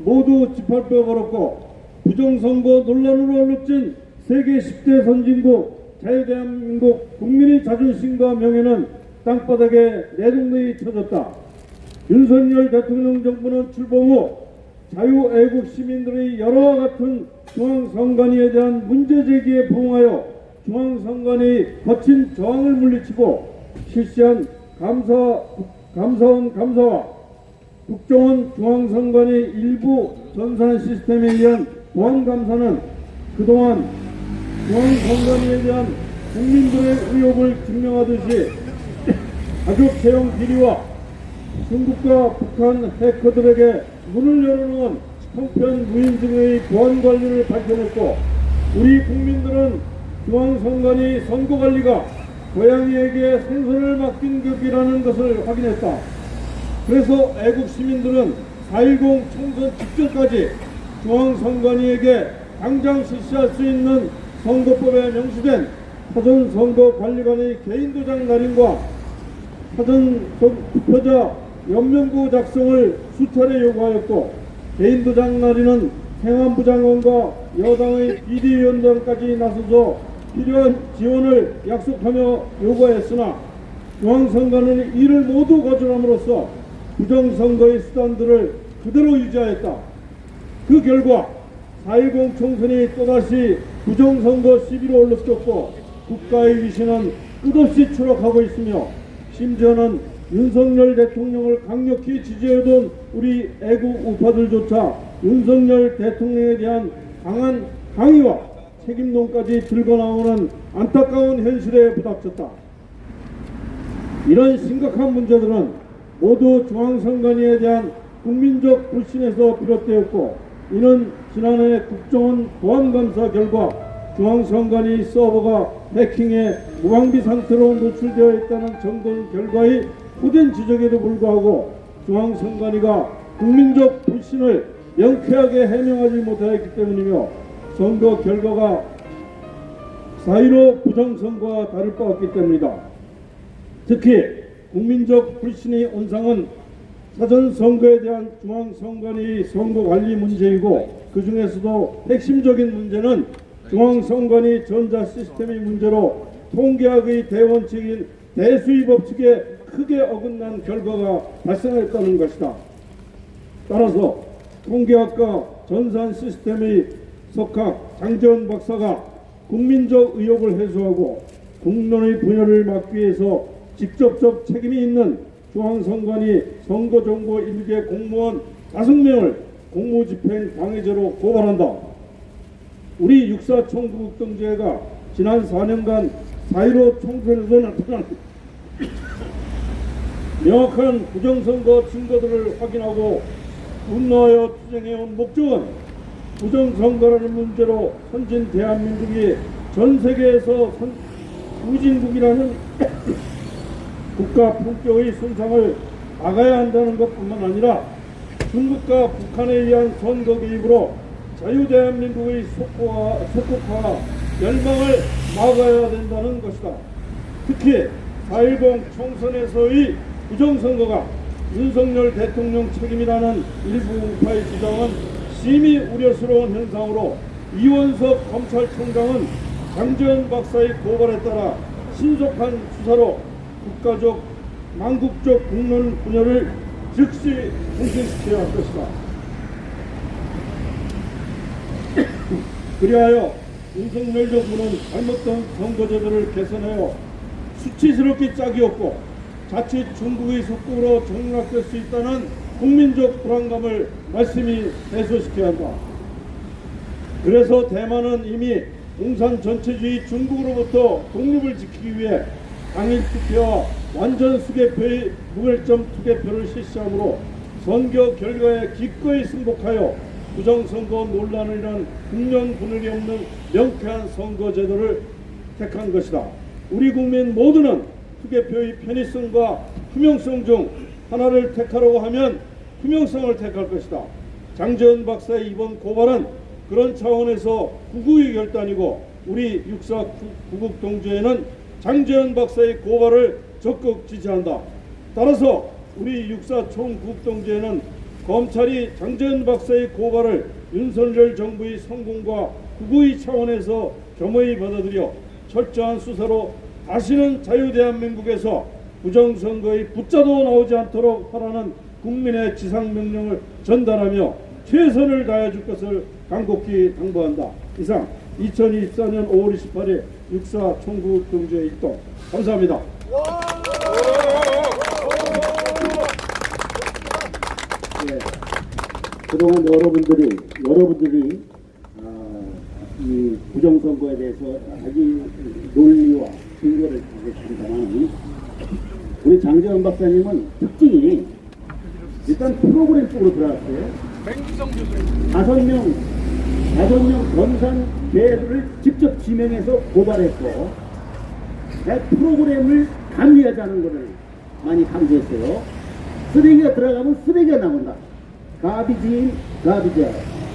모두 짓밟혀 버렸고 부정선거 논란으로 얼룩진 세계 10대 선진국 자유대한민국 국민의 자존심과 명예는 땅바닥에 내동댕이 쳐졌다. 윤석열 대통령 정부는 출범 후 자유애국 시민들의 여러와 같은 중앙선관위에 대한 문제제기에 부응하여 중앙선관위 거친 저항을 물리치고 실시한 감사원 감사와 국정원 중앙선관위 일부 전산 시스템에 의한 보안감사는 그동안 중앙선관위에 대한 국민들의 의혹을 증명하듯이 가족 채용 비리와 중국과 북한 해커들에게 문을 열어놓은 형편 무인 등의 보안 관리를 밝혀냈고, 우리 국민들은 중앙선관위 선거관리가 고양이에게 생선을 맡긴 격이라는 것을 확인했다. 그래서 애국 시민들은 4.10 총선 직전까지 중앙선관위에게 당장 실시할 수 있는 선거법에 명시된 사전선거관리관의 개인도장 날인과 사전투표자 연명부 작성을 수차례 요구하였고, 개인도장 날인은 행안부 장관과 여당의 비대위원장까지 나서서 필요한 지원을 약속하며 요구하였으나 중앙선관위는 이를 모두 거절함으로써 부정선거의 수단들을 그대로 유지하였다. 그 결과 4.10 총선이 또다시 부정선거 시비로 올라섰고 국가의 위신은 끝없이 추락하고 있으며, 심지어는 윤석열 대통령을 강력히 지지해온 우리 애국 우파들조차 윤석열 대통령에 대한 강한 항의와 책임론까지 들고 나오는 안타까운 현실에 부닥쳤다. 이런 심각한 문제들은 모두 중앙선관위에 대한 국민적 불신에서 비롯되었고, 이는 지난해 국정원 보안감사 결과 중앙선관위 서버가 해킹에 무방비 상태로 노출되어 있다는 정돈 결과의 후된 지적에도 불구하고 중앙선관위가 국민적 불신을 명쾌하게 해명하지 못하였기 때문이며, 선거 결과가 4.15 부정선거와 다를 바 없기 때문이다. 특히 국민적 불신의 온상은 사전선거에 대한 중앙선관위 선거관리 문제이고, 그 중에서도 핵심적인 문제는 중앙선관위 전자시스템의 문제로 통계학의 대원칙인 대수의 법칙에 크게 어긋난 결과가 발생했다는 것이다. 따라서 통계학과 전산 시스템의 석학 장재원 박사가 국민적 의혹을 해소하고 국론의 분열을 막기 위해서 직접적 책임이 있는 중앙선관위 선거정보 1개 공무원 5명을 공무집행 방해죄로 고발한다. 우리 육사 총구국정제가 지난 4년간 4.15 총선에서 나타난 명확한 부정선거 증거들을 확인하고 분노하여 투쟁해온 목적은 부정선거라는 문제로 선진 대한민국이 전 세계에서 후진국이라는 국가 품격의 손상을 막아야 한다는 것뿐만 아니라 중국과 북한에 의한 선거 개입으로 자유대한민국의 속국화와 멸망을 막아야 된다는 것이다. 특히 4.10 총선에서의 부정선거가 윤석열 대통령 책임이라는 일부 우파의 주장은 심히 우려스러운 현상으로, 이원석 검찰총장은 장재원 박사의 고발에 따라 신속한 수사로 국가적 망국적 국론 분열을 즉시 정신시켜야 할 것이다. 그리하여 윤석열 정부는 잘못된 선거제도를 개선하여 수치스럽게 짝이 없고 자칫 중국의 속국으로 정락될 수 있다는 국민적 불안감을 말씀히 해소시켜야 한다. 그래서 대만은 이미 공산 전체주의 중국으로부터 독립을 지키기 위해 당일 투표와 완전 수개표의 무결점 투개표를 실시하므로 선거 결과에 기꺼이 승복하여 부정선거 논란을 일한 국면 분열이 없는 명쾌한 선거제도를 택한 것이다. 우리 국민 모두는 투개표의 편의성과 투명성 중 하나를 택하라고 하면 투명성을 택할 것이다. 장재원 박사의 이번 고발은 그런 차원에서 구구의 결단이고, 우리 육사 구국 동지회는 장재원 박사의 고발을 적극 지지한다. 따라서 우리 육사 총구국 동지회는 검찰이 장재현 박사의 고발을 윤석열 정부의 성공과 국의 차원에서 겸허히 받아들여 철저한 수사로 다시는 자유대한민국에서 부정선거의 붙자도 나오지 않도록 하라는 국민의 지상명령을 전달하며 최선을 다해줄 것을 간곡히 당부한다. 이상 2024년 5월 28일 육사 총국 경주에 입동. 감사합니다. 네, 그동안 여러분들이 이 부정선거에 대해서 자기 논리와 근거를 가졌습니다만, 우리 장재현 박사님은 특징이 일단 프로그램 쪽으로 들어갔어요. 다섯 명 검산 죄를 직접 지명해서 고발했고, 프로그램을 감리하자는 것을 많이 강조했어요. 쓰레기가 들어가면 쓰레기가 나온다. 가비지인 가비자.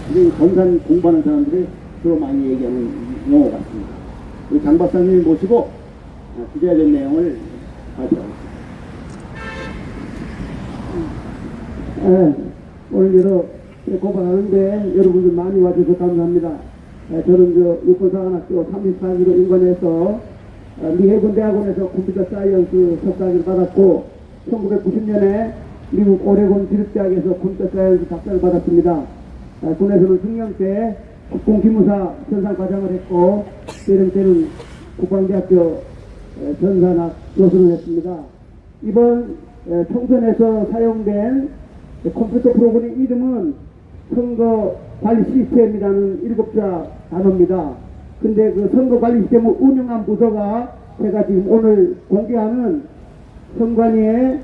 이게 검산 공부하는 사람들이 주로 많이 얘기하는 용어 같습니다. 우리 장 박사님 모시고 기자회견 내용을 발표하겠습니다. 오늘 여러 고발하는데 여러분들 많이 와주셔서 감사합니다. 저는 육군사관학교 34기로 인관해서 미해군대학원에서 컴퓨터 사이언스 석사학위를 받았고, 1990년에 미국 오레곤 기술대학에서 컴퓨터 사이언스 박사를 받았습니다. 군에서는 중령 때 국공기무사 전산과장을 했고, 때는 국방대학교 전산학 교수를 했습니다. 이번 총선에서 사용된 컴퓨터 프로그램 이름은 선거관리 시스템이라는 7자 단어입니다. 근데 그 선거관리 시스템을 운영한 부서가 제가 지금 오늘 공개하는 선관위의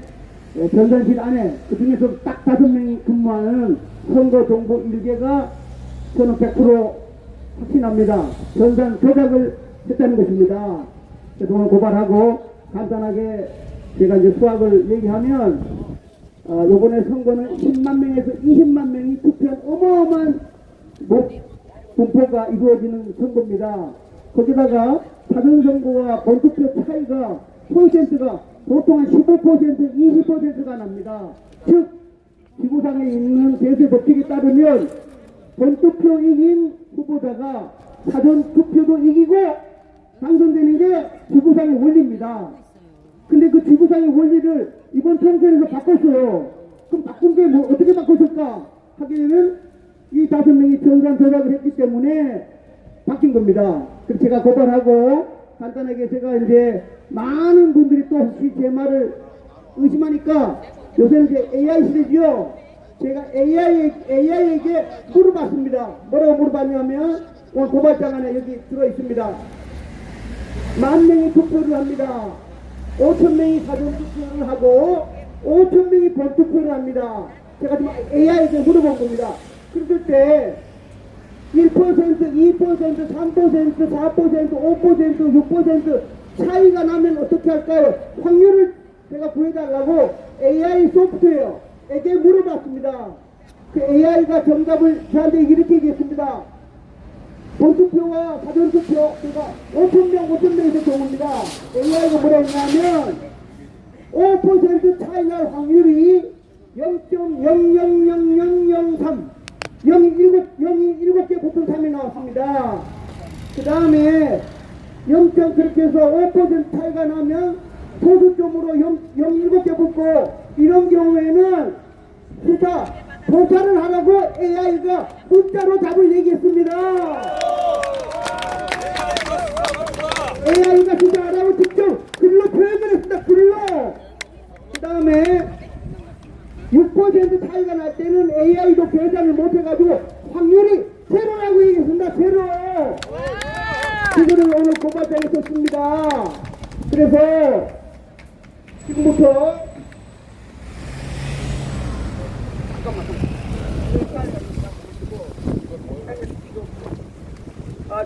전산실 안에, 그 중에서 딱 5명이 근무하는 선거정보 1개가 저는 100% 확신합니다. 전산 조작을 했다는 것입니다. 그동안 고발하고 간단하게 제가 이제 수학을 얘기하면, 요번에 선거는 10만 명에서 20만 명이 투표한 어마어마한 분포가 이루어지는 선거입니다. 거기다가 사전선거와 본투표 차이가 퍼센트가 보통 한 15%, 20%가 납니다. 즉, 지구상에 있는 대세 법칙에 따르면 본투표 이긴 후보자가 사전투표도 이기고 당선되는 게 지구상의 원리입니다. 근데 그 지구상의 원리를 이번 총선에서 바꿨어요. 그럼 바꾼 게 뭐 어떻게 바꿨을까 하게 되면 이 5명이 전산 조작을 했기 때문에 바뀐 겁니다. 그래서 제가 고발하고 간단하게 제가 이제 많은 분들이 또 혹시 제 말을 의심하니까, 요새는 이제 AI 시대죠. 제가 AI에게 물어봤습니다. 뭐라고 물어봤냐면, 오늘 고발장 안에 여기 들어 있습니다. 10,000명이 투표를 합니다. 5,000명이 사전투표를 하고 5,000명이 본투표를 합니다. 제가 지금 AI에게 물어본 겁니다. 그럴 때 1%, 2%, 3%, 4%, 5%, 6% 차이가 나면 어떻게 할까요? 확률을 제가 구해달라고 AI 소프트웨어에게 물어봤습니다. 그 AI가 정답을 저한테 이렇게 얘기했습니다. 본투표와 사전투표, 그러니까 5,000명에서 경우입니다. AI가 뭐라 했냐면 5% 차이 날 확률이 0.000003 0이 7개 보통 3이 나왔습니다. 그 다음에 0. 그렇게 해서 5% 차이가 나면 소수점으로 7개 붙고, 이런 경우에는 조사를 하라고 AI가 문자로 답을 얘기했습니다. AI가 진짜 하라고 직접 글로 표현을 했습니다. 글로. 그 다음에 6% 차이가 날 때는 AI도 계산을 못해가지고 확률이 제로라고 얘기했습니다. 제로. 이거를 오늘 고발장에 썼습니다. 그래서 지금부터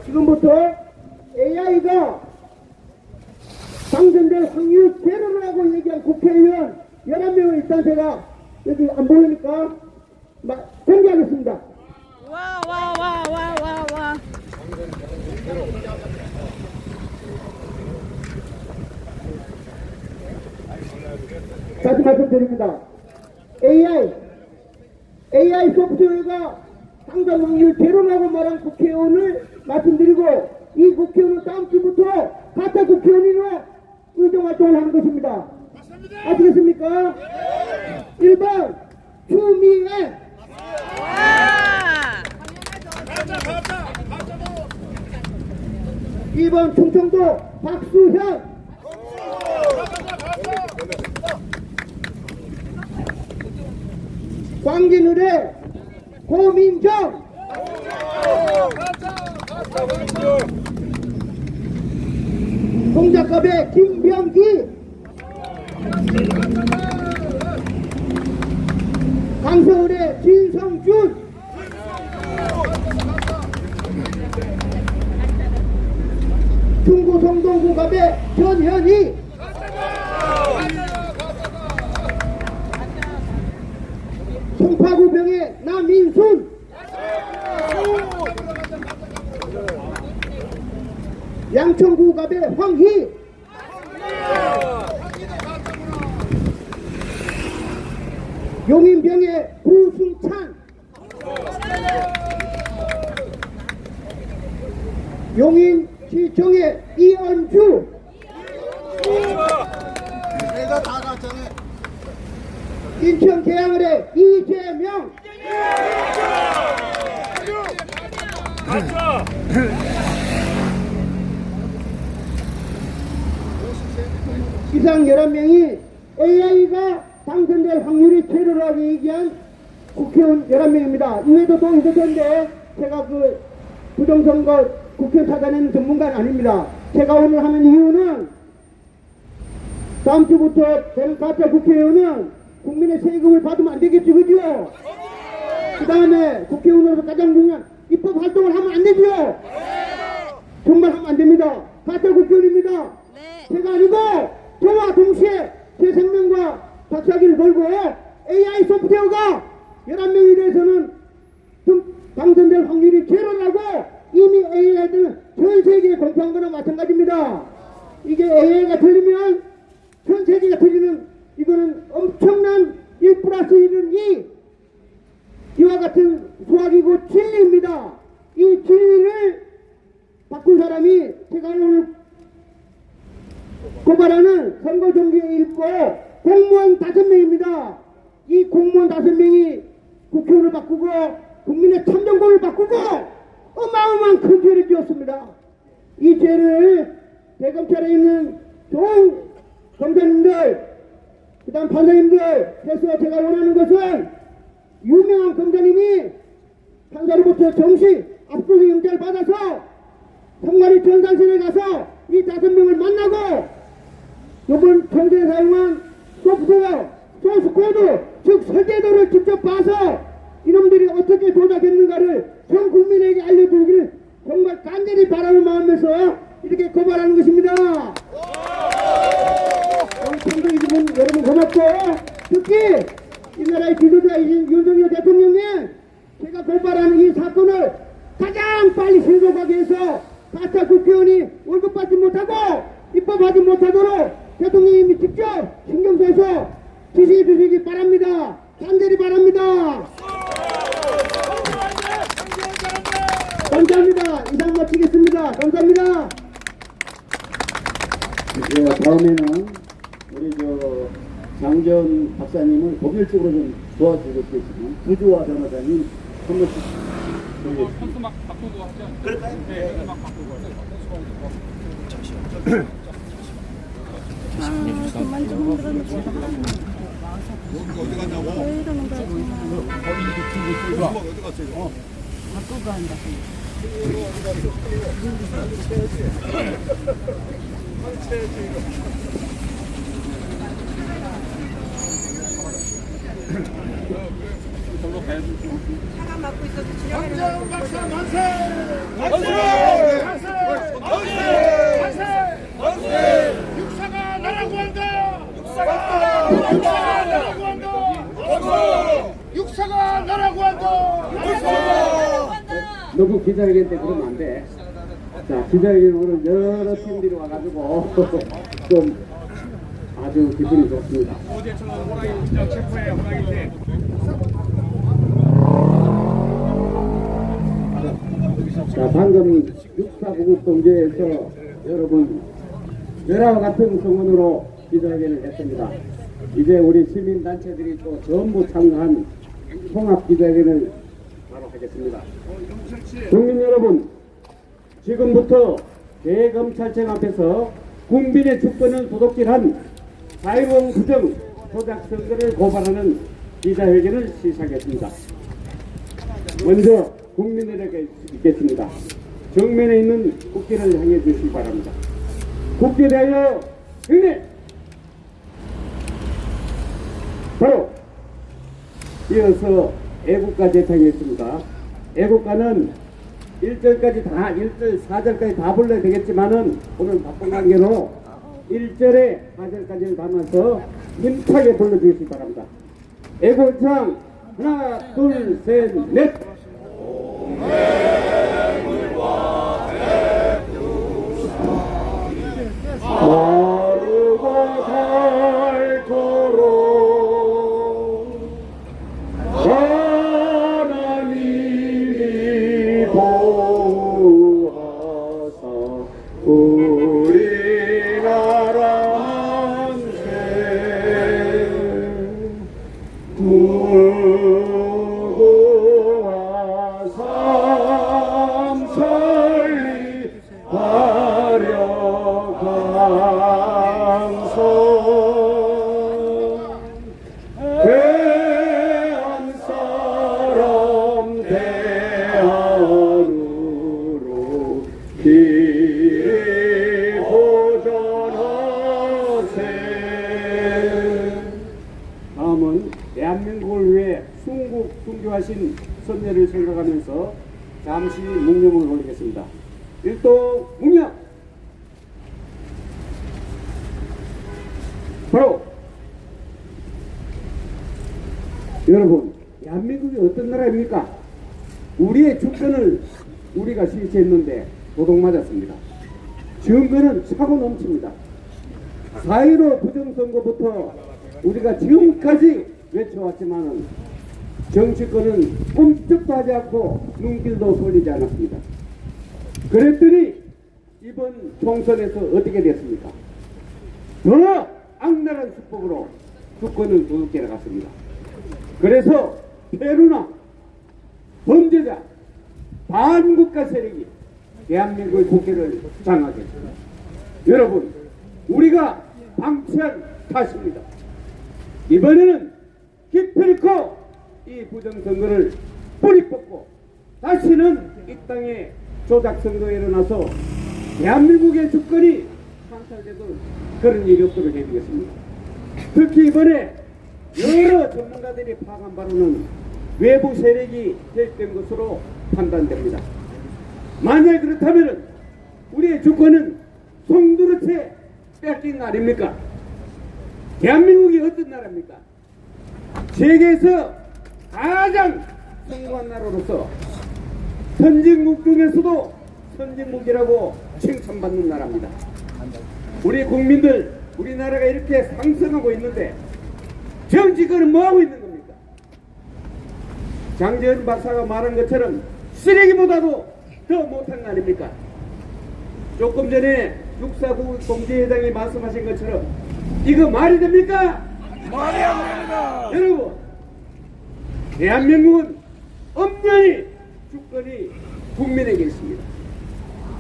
지금부터 AI가 당선될 확률 제로라고 얘기한 국회의원 11명을 일단 제가 여기 안 보이니까 공개하겠습니다. 와. 다시 말씀드립니다. AI AI 소프트웨어가 당선 확률 제로라고 말한 국회의원을 말씀드리고 이 국회의원은 다음 주부터 가짜 국회의원으로 의정활동을 하는 것입니다. 아시겠습니까? 1번 추미애 2번 충청도 박수현 광진을의 고민정 동작갑의 김병기 강서울의 진성준 중구 성동구갑의 전현희 송파구병의 남인순 양천구갑의 황희 용인병의 구승찬 용인시청의 이언주 내가 다 갔잖아. 인천 계양을의 이재명 이상 11명이 AI가 당선될 확률이 최저라고 얘기한 국회의원 11명입니다. 이외에도 또 있을 텐데 제가 그 부정선거 국회의원 찾아내는 전문가는 아닙니다. 제가 오늘 하는 이유는 다음 주부터 되는 가짜 국회의원은 국민의 세금을 받으면 안 되겠지, 그죠? 그 다음에 국회의원으로서 가장 중요한 입법 활동을 하면 안 되죠? 정말 하면 안 됩니다. 가짜 국회의원입니다. 제가 아니고 저와 동시에 제 생명과 박사기를 걸고 AI 소프트웨어가 11명에 대해서는 당선될 확률이 제로라고 이미 AI들은 전 세계에 공표한 거나 마찬가지입니다. 이게 AI가 틀리면 전 세계가 틀리는 이거는 엄청난 1+1은 2 이와 같은 수학이고 진리입니다. 이 진리를 바꾼 사람이 제가 오늘 고발하는 선거정기에 읽고 공무원 5명입니다. 이 공무원 5명이 국회의원을 바꾸고 국민의 참정권을 바꾸고 어마어마한 큰 죄를 지었습니다. 이 죄를 대검찰에 있는 좋은 검사님들 그 다음 판사님들 해서 제가 원하는 것은 유명한 검사님이 판사로부터 정식 압수수색 영장을 받아서 성관이 전산실에 가서 이 5명을 만나고 이번 정부에 사용한 소프트웨어, 소스코드, 즉 설계도를 직접 봐서 이놈들이 어떻게 조작했는가를 전 국민에게 알려주기를 정말 간절히 바라는 마음에서 이렇게 고발하는 것입니다. 청소이분 여러분 고맙고 특히 이 나라의 지도자이신 윤석열 대통령님 제가 고발하는 이 사건을 가장 빨리 신속하게 해서 가짜 국회의원이 월급 받지 못하고 입법하지 못하도록 대통령님이 직접 신경 써서 지시해 주시기 바랍니다. 간절히 바랍니다. 감사합니다. 이상 마치겠습니다. 감사합니다. 다음에는 우리 장전 박사님을 법률적으로 좀 도와주고 계시는 구조화 변호사님 한 번씩 드리겠습니다. 현수막 바꾸고 하죠. 그럴까요? 네, 현수막 바꾸고 하죠. 그만 좀 흔들어도 제가 하는 어디 갔냐고? 왜 이러는 거야 정말. 어디 갔어요? 바꾸고 한다. 차가 막고 있어서 지나가는 박사 만세! 육사가 나라고 한다! 육사가 나라고 한다! 육사가 나라고 한다! 너무 기자회견 때 그러면 안 돼. 자, 기자회견 오늘 여러 팀들이 와가지고 좀 아주 기분이 좋습니다. 어제처럼 호랑이 체포해 호랑이 때. 방금 육사구국동제에서 여러분 열화와 같은 성원으로 기자회견을 했습니다. 이제 우리 시민단체들이 또 전부 참가한 통합기자회견을 바로 하겠습니다. 국민 여러분, 지금부터 대검찰청 앞에서 국민의 주권을 도둑질한 4.10 부정 조작 선거를 고발하는 기자회견을 시작하겠습니다. 먼저 국민들에게 있겠습니다. 정면에 있는 국기를 향해 주시기 바랍니다. 국기에 대하여 승리! 바로 이어서 애국가 제창했습니다. 애국가는 1절까지 다, 1절, 4절까지 다 불러야 되겠지만은 오늘 바쁜 관계로 1절에 4절까지를 담아서 힘차게 불러주시기 바랍니다. 애국창 하나, 둘, 셋, 넷! 마르고 닳도록 하나님이 보호하사 우리나라 만세 무고와 삼천리 화려강성 대한사람 대한으로 길이 보전하세. 다음은 대한민국을 위해 순교하신 선녀를 생각하면서 잠시 묵념을 올리겠습니다. 일동 묵념! 바로 여러분, 대한민국이 어떤 나라입니까? 우리의 주권을 우리가 실시했는데 도둑맞았습니다. 증거는 차고 넘칩니다. 4.15 부정선거부터 우리가 지금까지 외쳐왔지만은 정치권은 꼼짝도 하지 않고 눈길도 돌리지 않았습니다. 그랬더니 이번 총선에서 어떻게 됐습니까? 더 악랄한 수법으로 주권을 도둑질해 갔습니다. 그래서 페루나 범죄자 반국가 세력이 대한민국의 국회를 장악했습니다. 여러분, 우리가 방치한 탓입니다. 이번에는 기필코 이 부정선거를 뿌리 뽑고 다시는 이 땅에 조작선거에 일어나서 대한민국의 주권이 상탈되도록 그런 일이 없도록 해주겠습니다. 특히 이번에 여러 전문가들이 파악한 바로는 외부 세력이 개입된 것으로 판단됩니다. 만약 그렇다면 우리의 주권은 송두리째 뺏긴 거 아닙니까? 대한민국이 어떤 나라입니까? 세계에서 가장 성공한 나라로서 선진국 중에서도 선진국이라고 칭찬받는 나라입니다. 우리 국민들, 우리나라가 이렇게 상승하고 있는데 정치권은 뭐하고 있는 겁니까? 장재현 박사가 말한 것처럼 쓰레기보다도 더 못한 거 아닙니까? 조금 전에 육사국 동지회장이 말씀하신 것처럼 이거 말이 됩니까? 말이 안 됩니다. 여러분, 대한민국은 엄연히 주권이 국민에게 있습니다.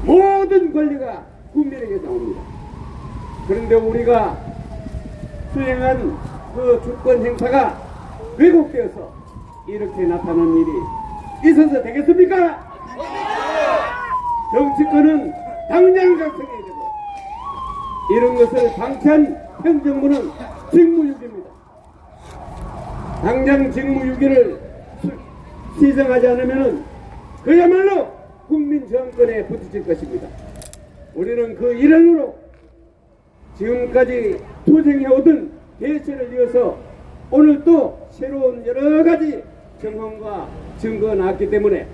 모든 권리가 국민에게 나옵니다. 그런데 우리가 수행한 그 주권 행사가 왜곡되어서 이렇게 나타나는 일이 있어서 되겠습니까? 정치권은 당장 각성해야 되고 이런 것을 방치한 현 정부는 직무유기입니다. 당장 직무유기를 시정하지 않으면 그야말로 국민 정권에 부딪힐 것입니다. 우리는 그 일환으로 지금까지 투쟁해오던 대세를 이어서 오늘 또 새로운 여러 가지 정황과 증거가 나왔기 때문에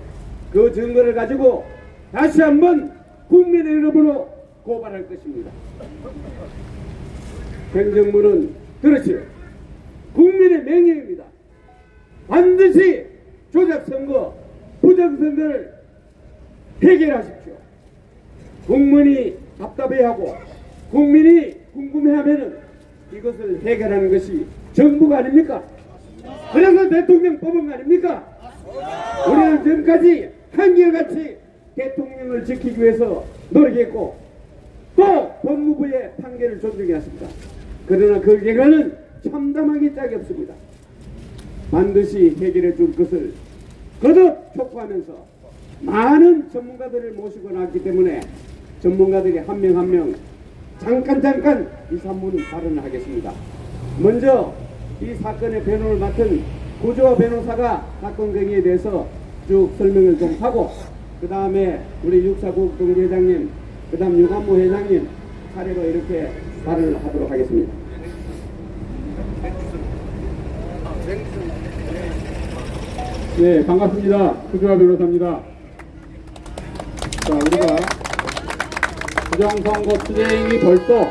그 증거를 가지고 다시 한번 국민의 이름으로 고발할 것입니다. 현 정부는 그렇죠. 국민의 명예입니다. 반드시 조작선거, 부정선거를 해결하십시오. 국민이 답답해하고 국민이 궁금해하면은 이것을 해결하는 것이 정부가 아닙니까? 그래서 대통령 뽑은 거 아닙니까? 우리는 지금까지 한결같이 대통령을 지키기 위해서 노력했고 또 법무부의 판결을 존중했습니다. 그러나 그 결과는 참담하기 짝이 없습니다. 반드시 해결해 줄 것을 거듭 촉구하면서 많은 전문가들을 모시고 나왔기 때문에 전문가들이 한 명 한 명 잠깐 이 산문을 발언을 하겠습니다. 먼저 이 사건의 변호를 맡은 고조화 변호사가 사건 경위에 대해서 쭉 설명을 좀 하고 그 다음에 우리 육사국 동회장님 그 다음 유관무 회장님 차례로 이렇게 발언을 하도록 하겠습니다. 네, 반갑습니다. 고조화 변호사입니다. 자, 우리가 부정선거 투쟁이 벌써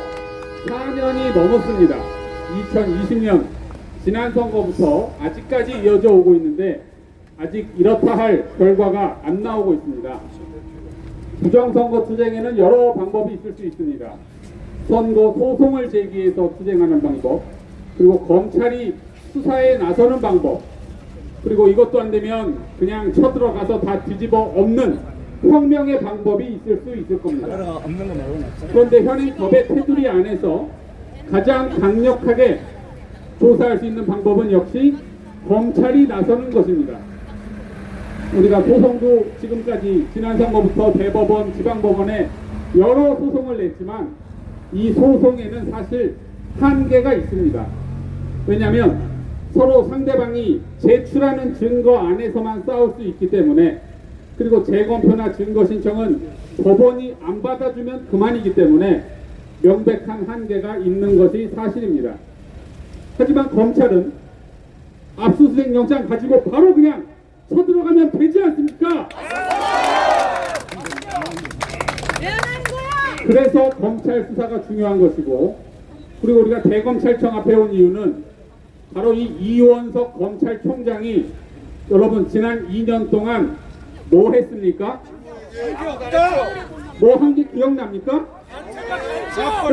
4년이 넘었습니다. 2020년 지난 선거부터 아직까지 이어져 오고 있는데 아직 이렇다 할 결과가 안 나오고 있습니다. 부정선거 투쟁에는 여러 방법이 있을 수 있습니다. 선거 소송을 제기해서 투쟁하는 방법, 그리고 검찰이 수사에 나서는 방법, 그리고 이것도 안 되면 그냥 쳐들어가서 다 뒤집어 엎는 혁명의 방법이 있을 수 있을 겁니다. 그런데 현행 법의 테두리 안에서 가장 강력하게 조사할 수 있는 방법은 역시 검찰이 나서는 것입니다. 우리가 소송도 지금까지 지난 선거부터 대법원, 지방법원에 여러 소송을 냈지만 이 소송에는 사실 한계가 있습니다. 왜냐하면 서로 상대방이 제출하는 증거 안에서만 싸울 수 있기 때문에, 그리고 재검표나 증거 신청은 법원이 안 받아주면 그만이기 때문에 명백한 한계가 있는 것이 사실입니다. 하지만 검찰은 압수수색 영장 가지고 바로 그냥 쳐들어가면 되지 않습니까? 그래서 검찰 수사가 중요한 것이고, 그리고 우리가 대검찰청 앞에 온 이유는 바로 이 이원석 검찰총장이 여러분 지난 2년 동안 뭐 했습니까? 뭐 한 게 기억납니까?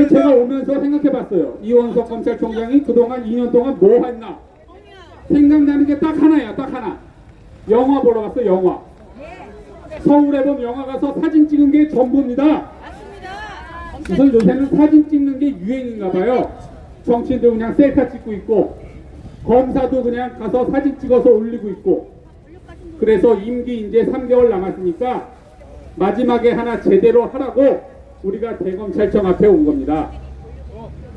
제가 오면서 생각해봤어요. 이원석 검찰총장이 그동안 2년 동안 뭐 했나? 생각나는 게 딱 하나야, 딱 하나. 영화 보러 갔어, 영화. 서울에 보면 영화 가서 사진 찍은 게 전부입니다. 그래서 요새는 사진 찍는 게 유행인가 봐요. 정치인들 그냥 셀카 찍고 있고, 검사도 그냥 가서 사진 찍어서 올리고 있고. 그래서 임기 이제 3개월 남았으니까 마지막에 하나 제대로 하라고 우리가 대검찰청 앞에 온 겁니다.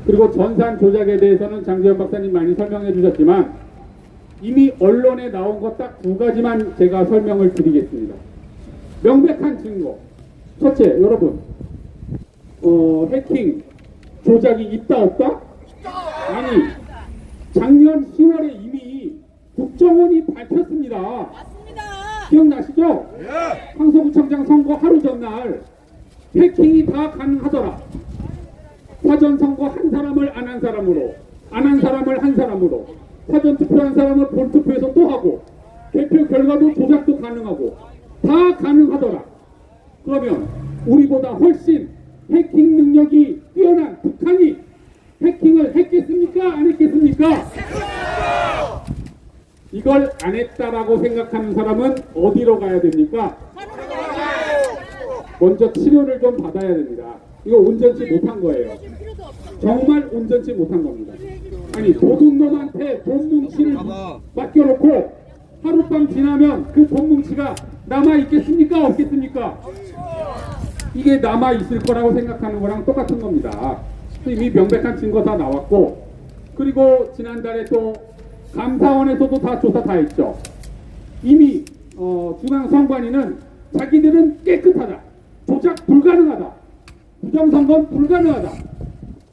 그리고 전산 조작에 대해서는 장재현 박사님 많이 설명해 주셨지만 이미 언론에 나온 것 딱 2가지만 제가 설명을 드리겠습니다. 명백한 증거. 첫째, 여러분, 해킹, 조작이 있다 없다? 아니, 작년 10월에 이미 국정원이 밝혔습니다. 기억나시죠? 황소구청장 선거 하루 전날 해킹이 다 가능하더라. 사전 선거 한 사람을 안 한 사람으로, 안 한 사람을 한 사람으로, 사전 투표한 사람을 본 투표에서 또 하고, 개표 결과도 조작도 가능하고 다 가능하더라. 그러면 우리보다 훨씬 해킹 능력이 뛰어난 북한이 해킹을 했겠습니까? 안 했겠습니까? 이걸 안 했다라고 생각하는 사람은 어디로 가야 됩니까? 먼저 치료를 좀 받아야 됩니다. 이거 온전치 못한 거예요. 정말 온전치 못한 겁니다. 아니, 도둑놈한테 돈 뭉치를 맡겨놓고 하룻밤 지나면 그 돈 뭉치가 남아있겠습니까? 없겠습니까? 이게 남아있을 거라고 생각하는 거랑 똑같은 겁니다. 이미 명백한 증거 다 나왔고, 그리고 지난달에 또 감사원에서도 다 조사 다 했죠. 이미 중앙선관위는 자기들은 깨끗하다, 조작 불가능하다, 부정선거는 불가능하다,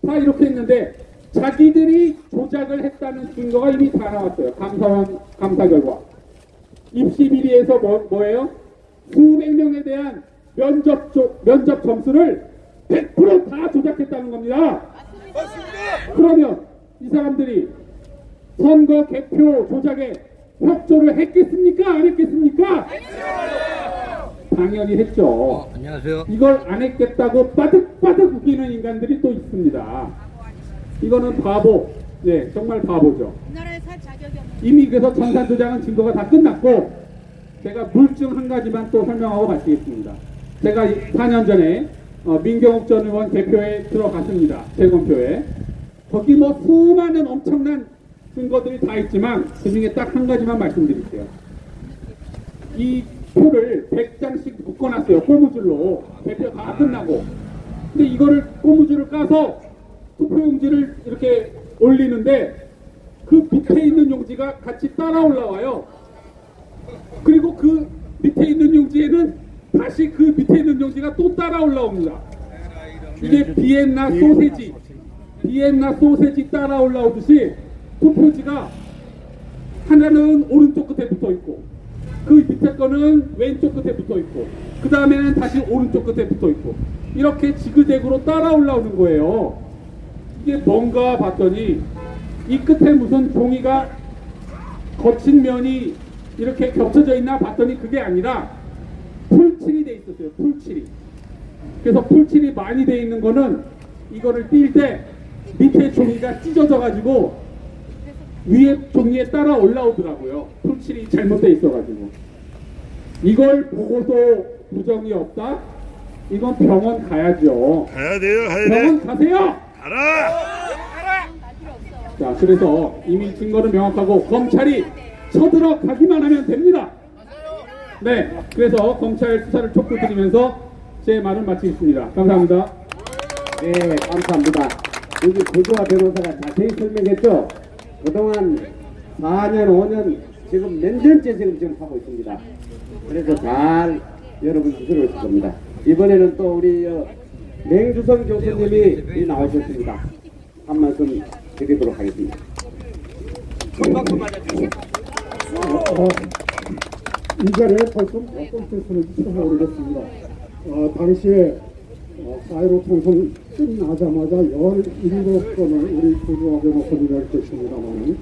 다 이렇게 했는데 자기들이 조작을 했다는 증거가 이미 다 나왔어요. 감사원 감사 결과. 입시 비리에서 뭐예요? 수백 명에 대한 면접 점수를 100% 다 조작했다는 겁니다. 그러면 이 사람들이 선거 개표 조작에 협조를 했겠습니까? 안 했겠습니까? 당연히 했죠. 안녕하세요. 이걸 안 했겠다고 빠득빠득 우기는 인간들이 또 있습니다. 이거는 바보, 예, 정말 바보죠. 우리나라에 살 자격이 없는. 이미 그래서 청산도장은 증거가 다 끝났고, 제가 물증 한 가지만 또 설명하고 마치겠습니다. 제가 4년 전에 민경욱 전 의원 대표에 들어갔습니다. 재검표에. 거기 뭐 수많은 엄청난 증거들이 다 있지만 그 중에 딱 한 가지만 말씀드릴게요. 이 표를 100장씩 묶어놨어요. 고무줄로. 대표 다 끝나고. 근데 이거를 고무줄을 까서 투표용지를 이렇게 올리는데 그 밑에 있는 용지가 같이 따라 올라와요. 그리고 그 밑에 있는 용지에는 다시 그 밑에 있는 용지가 또 따라 올라옵니다. 이게 비엔나 소세지 따라 올라오듯이 투표지가 하나는 오른쪽 끝에 붙어 있고 그 밑에 거는 왼쪽 끝에 붙어 있고 그 다음에는 다시 오른쪽 끝에 붙어 있고 이렇게 지그재그로 따라 올라오는 거예요. 이게 뭔가 봤더니 이 끝에 무슨 종이가 거친 면이 이렇게 겹쳐져 있나 봤더니 그게 아니라 풀칠이 돼 있었어요. 풀칠이. 그래서 풀칠이 많이 돼 있는 거는 이거를 띌 때 밑에 종이가 찢어져 가지고 위에 종이에 따라 올라오더라고요. 풀칠이 잘못돼 있어가지고. 이걸 보고도 부정이 없다? 이건 병원 가야죠. 가야 돼요, 가야 돼. 병원 가세요! 가라! 자, 그래서 이미 증거는 명확하고 검찰이 쳐들어가기만 하면 됩니다. 네, 그래서 검찰 수사를 촉구드리면서 제 말을 마치겠습니다. 감사합니다. 네, 감사합니다. 여기 구조화 변호사가 자세히 설명했죠. 그동안 4년, 5년, 지금 몇 년째 지금 하고 있습니다. 그래서 잘 여러분 들으실 겁니다. 이번에는 또 우리 맹주성 교수님이 나오셨습니다. 한 말씀 드리도록 하겠습니다. 이 자리에 벌써 몇 번째서는 쳐오르겠습니다. 당시에 4.15 총선 끝나자마자 17건을 우리 구조화 변호사님이 할 것입니다만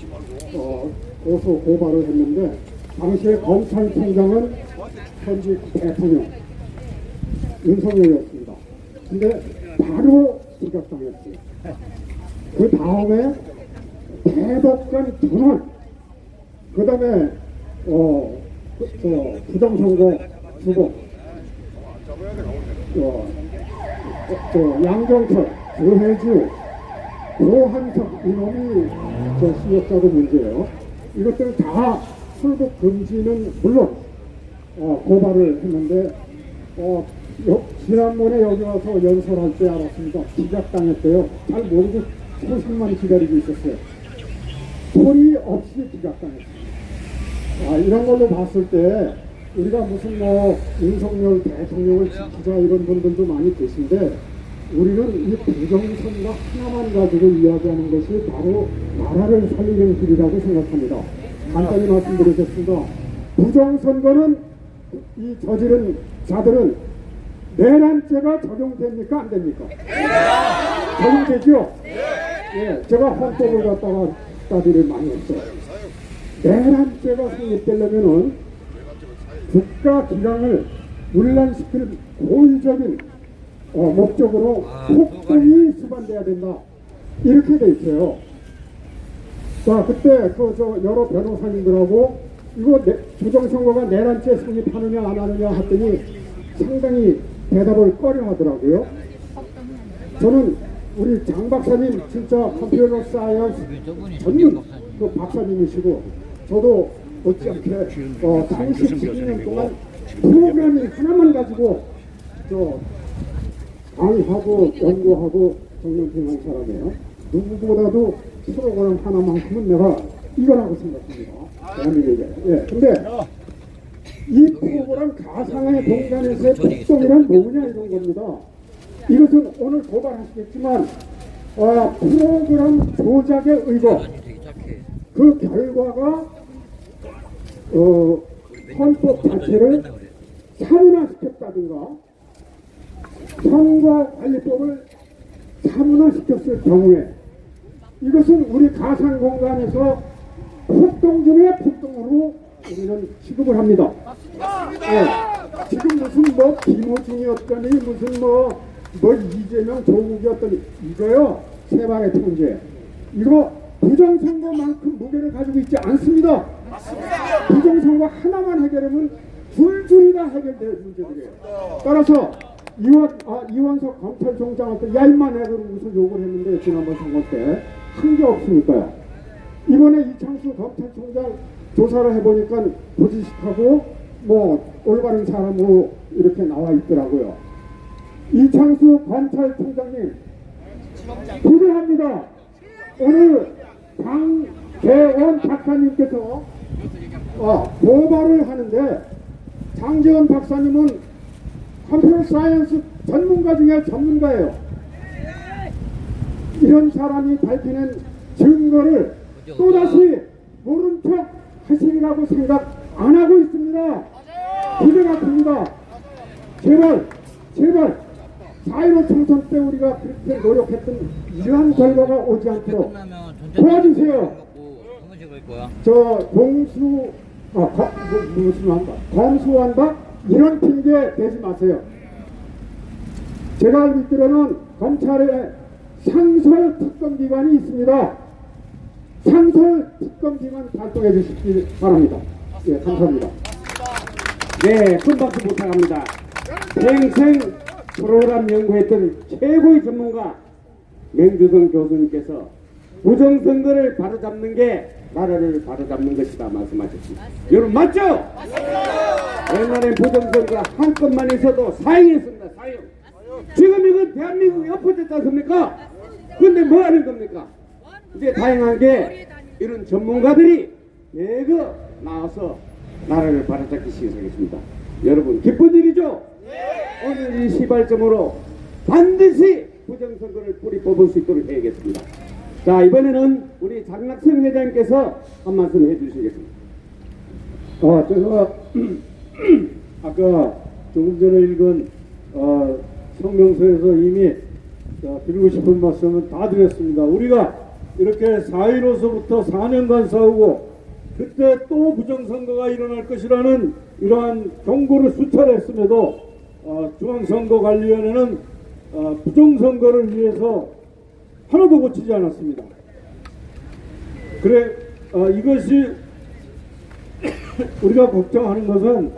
고소 고발을 했는데 당시에 검찰총장은 현직 대통령 윤석열이었습니다. 근데 바로 기각당했어요. 그 다음에 대법관 전원, 그 다음에 부정선거 주범, 양정철, 조혜주, 고한석 이놈이 수역자도 문제예요. 이것들은 다 출국 금지는 물론 고발을 했는데 지난번에 여기 와서 연설할 때 알았습니다. 기각당했대요. 잘 모르고 소식만 기다리고 있었어요. 소리 없이 기각당했어요. 이런 걸로 봤을 때 우리가 무슨 윤석열 대통령을 지키자 이런 분들도 많이 계신데 우리는 이 부정선거 하나만 가지고 이야기하는 것이 바로 나라를 살리는 길이라고 생각합니다. 간단히 말씀드리겠습니다. 부정선거는 이 저지른 자들은 내란죄가 적용됩니까? 안 됩니까? 적용되죠? 예, 제가 헌법을 갖다가 따지를 많이 했어요. 내란죄가 성립되려면은 국가 기강을 문란시킬 고의적인 목적으로 폭동이 수반돼야 된다. 이렇게 돼 있어요. 자, 그때 여러 변호사님들하고 이거 부정선거가 내란죄 성립하느냐 안 하느냐 했더니 상당히 대답을 꺼려 하더라고요. 저는 우리 장 박사님 진짜 컴퓨터 사이언스 전문 그 박사님이시고 저도 어찌않게 30년 동안 프로그램이 하나만 가지고 강의하고 연구하고 정년퇴임한 사람이에요. 누구보다도 프로그램 하나만큼은 내가 이거라고 생각합니다. 대한민국에. 예. 근데 이 프로그램 가상의 공간에서의 독점이란 뭐냐 이런 겁니다. 이것은 오늘 고발하시겠지만 프로그램 조작의 의거 그 결과가 헌법 자체를 사문화시켰다든가 선거관리법을 사문화시켰을 경우에 이것은 우리 가상공간에서 폭동 중에 폭동으로 우리는 취급을 합니다. 네. 지금 무슨 뭐 김호중이었더니 무슨 뭐 이재명 조국이었더니 이거요 세발의 통제 이거 부정선거만큼 무게를 가지고 있지 않습니다. 부정선거 하나만 해결하면 줄줄이 다 해결될 문제들이에요. 따라서 이원석 검찰총장한테 야 임마 내가 무슨 욕을 했는데 지난번 선거 때 한 게 없으니까요. 이번에 이창수 검찰총장 조사를 해보니까 보지식하고 뭐 올바른 사람으로 이렇게 나와 있더라고요. 이창수 검찰총장님 기대합니다. 오늘 장재원 박사님께서 고발을 하는데 장재원 박사님은 컴퓨터 사이언스 전문가 중에 전문가예요. 이런 사람이 밝히는 증거를 또다시 모른 척 하시리라고 생각 안 하고 있습니다. 기대가 큽니다. 제발 4.15 총선 때 우리가 그렇게 노력했던 이러한 결과가 오지 않도록 도와주세요. 저 검수한다 이런 핑계 대지 마세요. 제가 알고 있기로는 검찰에 상설 특검기관이 있습니다. 상설 특검기관 발동해 주시기 바랍니다. 예, 감사합니다. 네, 큰 박수 부탁합니다. 평생 프로그램 연구했던 최고의 전문가 맹주성 교수님께서 부정선거를 바로잡는 게 나라를 바로잡는 것이다 말씀하셨습니다. 여러분 맞죠? 옛날엔 부정선거 한 건만 있어도 사형했습니다. 사형. 지금 이건 대한민국이 엎어졌지 않습니까? 근데 뭐 하는 겁니까? 이제 다행한 게 이런 전문가들이 내가 나와서 나라를 바로잡기 시작했습니다. 여러분 기쁜 일이죠? 오늘 이 시발점으로 반드시 부정선거를 뿌리 뽑을 수 있도록 해야겠습니다. 자, 이번에는 우리 장낙선 회장님께서 한 말씀 해주시겠습니다. 제가 아까 조금 전에 읽은 성명서에서 이미 드리고 싶은 말씀은 다 드렸습니다. 우리가 이렇게 4.15서부터 4년간 싸우고 그때 또 부정선거가 일어날 것이라는 이러한 경고를 수차례 했음에도 중앙선거관리위원회는 부정선거를 위해서 하나도 고치지 않았습니다. 그래 이것이 우리가 걱정하는 것은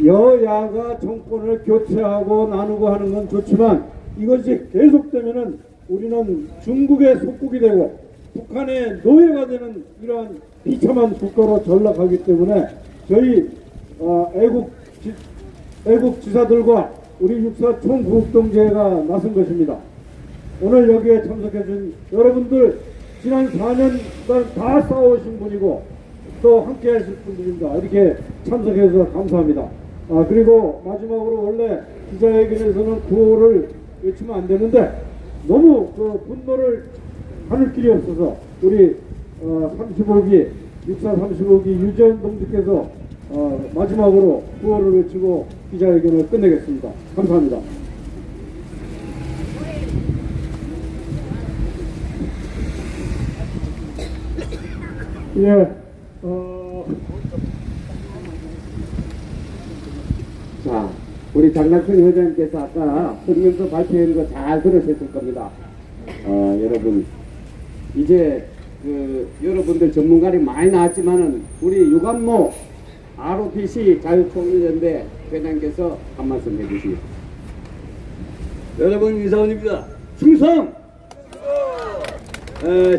여야가 정권을 교체하고 나누고 하는 건 좋지만 이것이 계속되면은 우리는 중국의 속국이 되고 북한의 노예가 되는 이러한 비참한 국가로 전락하기 때문에 저희 애국 지사들과 우리 육사 총구국동제가 나선 것입니다. 오늘 여기에 참석해준 여러분들 지난 4년간 다 싸우신 분이고 또 함께 하실 분들입니다. 이렇게 참석해서 감사합니다. 그리고 마지막으로 원래 기자회견에서는 구호를 외치면 안 되는데 너무 그 분노를 하늘 길이 없어서 우리 35기 육사 35기 유재현 동지께서 마지막으로 구호를 외치고 기자회견을 끝내겠습니다. 감사합니다. 예, 자, 우리 장낙선 회장님께서 아까 성명서 발표한 거 잘 들으셨을 겁니다. 여러분, 이제 여러분들 전문가들이 많이 나왔지만은 우리 유관모 ROTC 자유총연대 회장님께서 한 말씀 해주시겠습니다. 여러분 이사원입니다. 충성!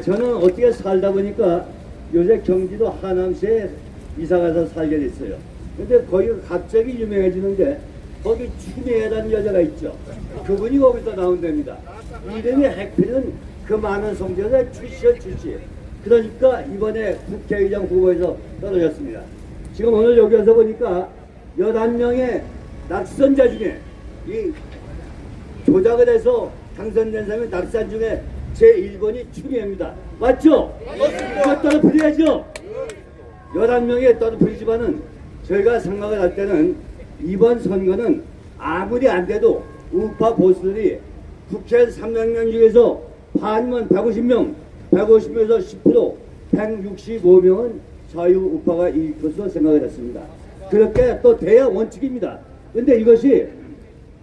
저는 어떻게 살다 보니까 요새 경기도 하남시에 이사가서 살게 됐어요. 근데 거기가 갑자기 유명해지는데 거기 추미애라는 여자가 있죠. 그분이 거기서 나온답니다. 이름이 핵필은 그 많은 성지에서 출시. 그러니까 이번에 국회의장 후보에서 떨어졌습니다. 지금 오늘 여기 와서 보니까 11명의 낙선자 중에 이 조작을 해서 당선된 사람이 낙선 중에 제1번이 추미애입니다. 맞죠? 이거 떨어뜨려야죠. 11명에 떨어뜨리지만은 저희가 생각을 할 때는 이번 선거는 아무리 안 돼도 우파 보수들이 국회 300명 중에서 반이면 150명, 150명에서 10%, 165명은 자유우파가 이길 것으로 생각을 했습니다. 그렇게 또 돼야 원칙입니다. 근데 이것이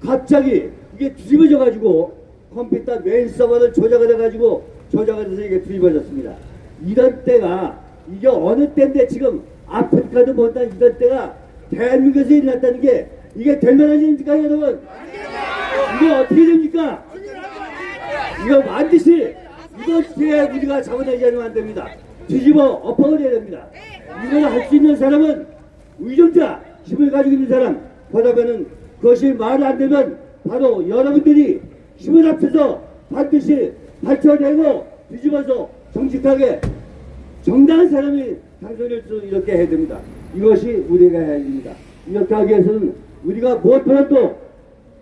갑자기 이게 뒤집어져 가지고 컴퓨터 메인 서버를 조작을 해가지고 조작을 해서 이게 뒤집어졌습니다. 이런 때가 이게 어느 때인데 지금 아프리카도 못한 이런 때가 대한민국에서 일어났다는 게 이게 될 만하십니까 여러분? 이게 어떻게 됩니까? 이거 반드시 이것에 우리가 자본하지 않으면 안 됩니다. 뒤집어 엎어버려야 됩니다. 이걸 할 수 있는 사람은 의정자, 힘을 가지고 있는 사람, 그러면은 그것이 말이 안 되면 바로 여러분들이 힘을 합쳐서 반드시 밝혀내고 뒤집어서 정직하게 정당한 사람이 당선될 수 이렇게 해야 됩니다. 이것이 우리가 해야 합니다. 이렇게 하기 위해서는 우리가 무엇보다도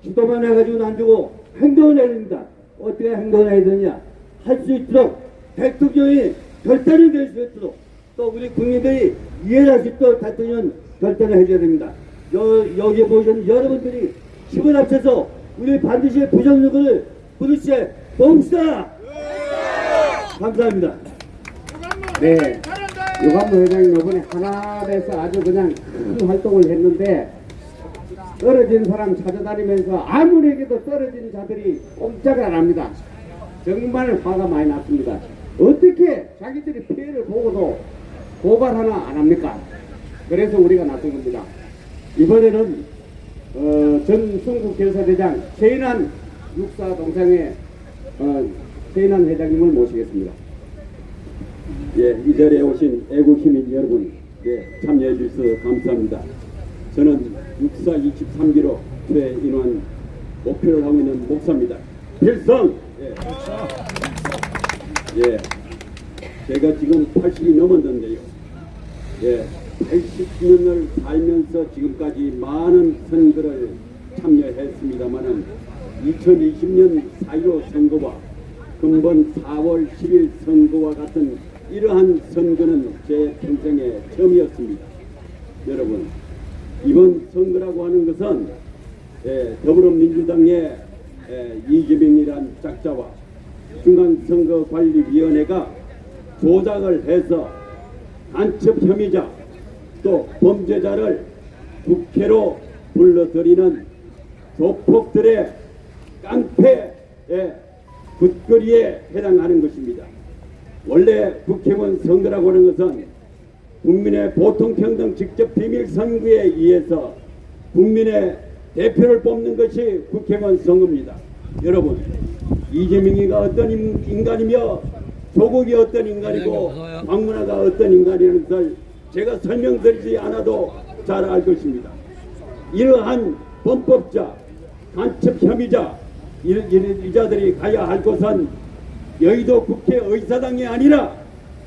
기도만 해가지고는 안 되고 행동을 해야 됩니다. 어떻게 행동을 해야 되느냐? 할 수 있도록 대통령이 결단을 낼 수 있도록 또 우리 국민들이 이해를 할 수 있도록 대통령 결단을 해줘야 됩니다. 여기에 보시는 여러분들이 힘을 합쳐서 우리 반드시 부정선거를 부르시에 봅시다. 감사합니다. 네, 유관무 회장님 이번에 하나에서 아주 그냥 큰 활동을 했는데 떨어진 사람 찾아다니면서 아무에게도 떨어진 자들이 꼼짝을 안 합니다. 정말 화가 많이 났습니다. 어떻게 자기들이 피해를 보고도 고발 하나 안 합니까? 그래서 우리가 나선 겁니다. 이번에는 전순국 결사대장 최인환 육사동상의 최인환 회장님을 모시겠습니다. 예, 이 자리에 오신 애국시민 여러분, 예, 참여해 주셔서 감사합니다. 저는 육사 23기로 최인환 목표를 하고 있는 목사입니다. 필성! 예. 예, 제가 지금 80이 넘었는데요. 예, 80년을 살면서 지금까지 많은 선거를 참여했습니다마는 2020년 4.15 선거와 금번 4월 10일 선거와 같은 이러한 선거는 제 평생에 처음이었습니다. 여러분, 이번 선거라고 하는 것은 더불어민주당의 이재명이란 작자와 중앙선거관리위원회가 조작을 해서 간첩 혐의자 또 범죄자를 국회로 불러들이는 조폭들의 깡패의 굿거리에 해당하는 것입니다. 원래 국회의원 선거라고 하는 것은 국민의 보통평등 직접 비밀 선거에 의해서 국민의 대표를 뽑는 것이 국회의원 선거입니다. 여러분, 이재명이가 어떤 인간이며 조국이 어떤 인간이고 황문화가 어떤 인간이라는 것을 제가 설명드리지 않아도 잘 알 것입니다. 이러한 범법자, 간첩 혐의자 이 자들이 가야 할 곳은 여의도 국회의사당이 아니라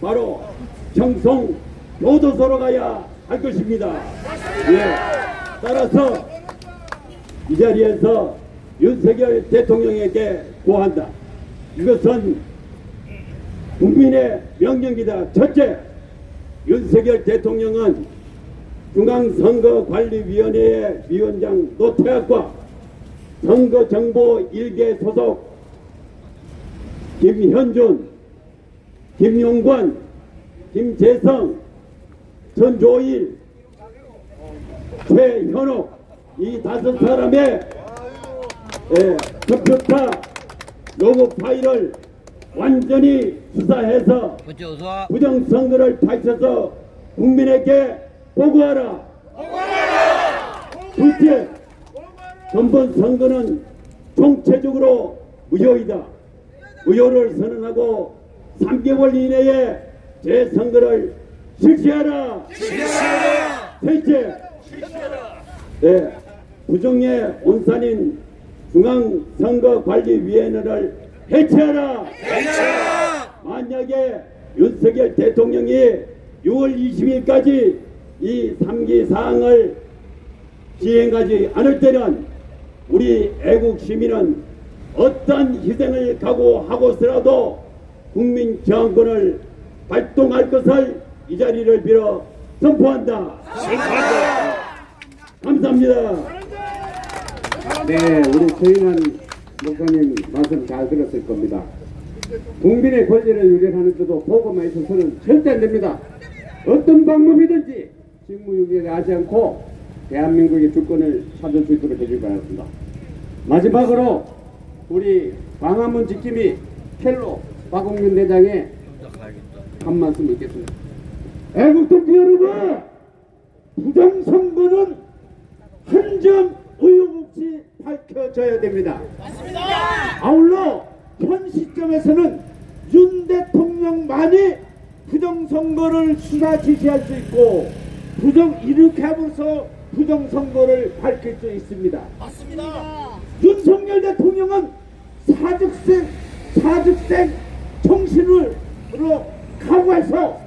바로 청송 교도소로 가야 할 것입니다. 예. 따라서 이 자리에서 윤석열 대통령에게 고한다. 이것은 국민의 명령이다. 첫째, 윤석열 대통령은 중앙선거관리위원회의 위원장 노태악과 선거정보 1개 소속 김현준, 김용관, 김재성, 전조일, 최현옥 이 5사람의 컴퓨터 로그 파일을 완전히 수사해서 부정선거를 밝혀서 국민에게 보고하라. 둘째, 전번 선거는 총체적으로 무효이다. 무효를 선언하고 3개월 이내에 재선거를 실시하라. 셋째, 부정의 온산인 중앙선거관리위원회를 해체하라. 만약에 윤석열 대통령이 6월 20일까지 이 3기 사항을 시행하지 않을 때는 우리 애국 시민은 어떤 희생을 각오하고서라도 국민 저항권을 발동할 것을 이 자리를 빌어 선포한다. 감사합니다. 네, 우리 최인환 목사님 말씀 잘 들었을 겁니다. 국민의 권리를 유린하는 데도 보고만 있어서는 절대 안 됩니다. 어떤 방법이든지 직무유기를 하지 않고 대한민국의 주권을 찾을 수 있도록 해주기 바랍니다. 마지막으로 우리 광화문 지킴이 켈로 박홍균 대장의 한 말씀 읽겠습니다. 애국동지 여러분, 부정선거는 한 점 의혹 없이 밝혀져야 됩니다. 아울러 현 시점에서는 윤 대통령만이 부정선거를 수사 지시할 수 있고 이렇게 하면서 부정선거를 밝힐 수 있습니다. 윤석열 대통령은 사직생 정신으로 각오해서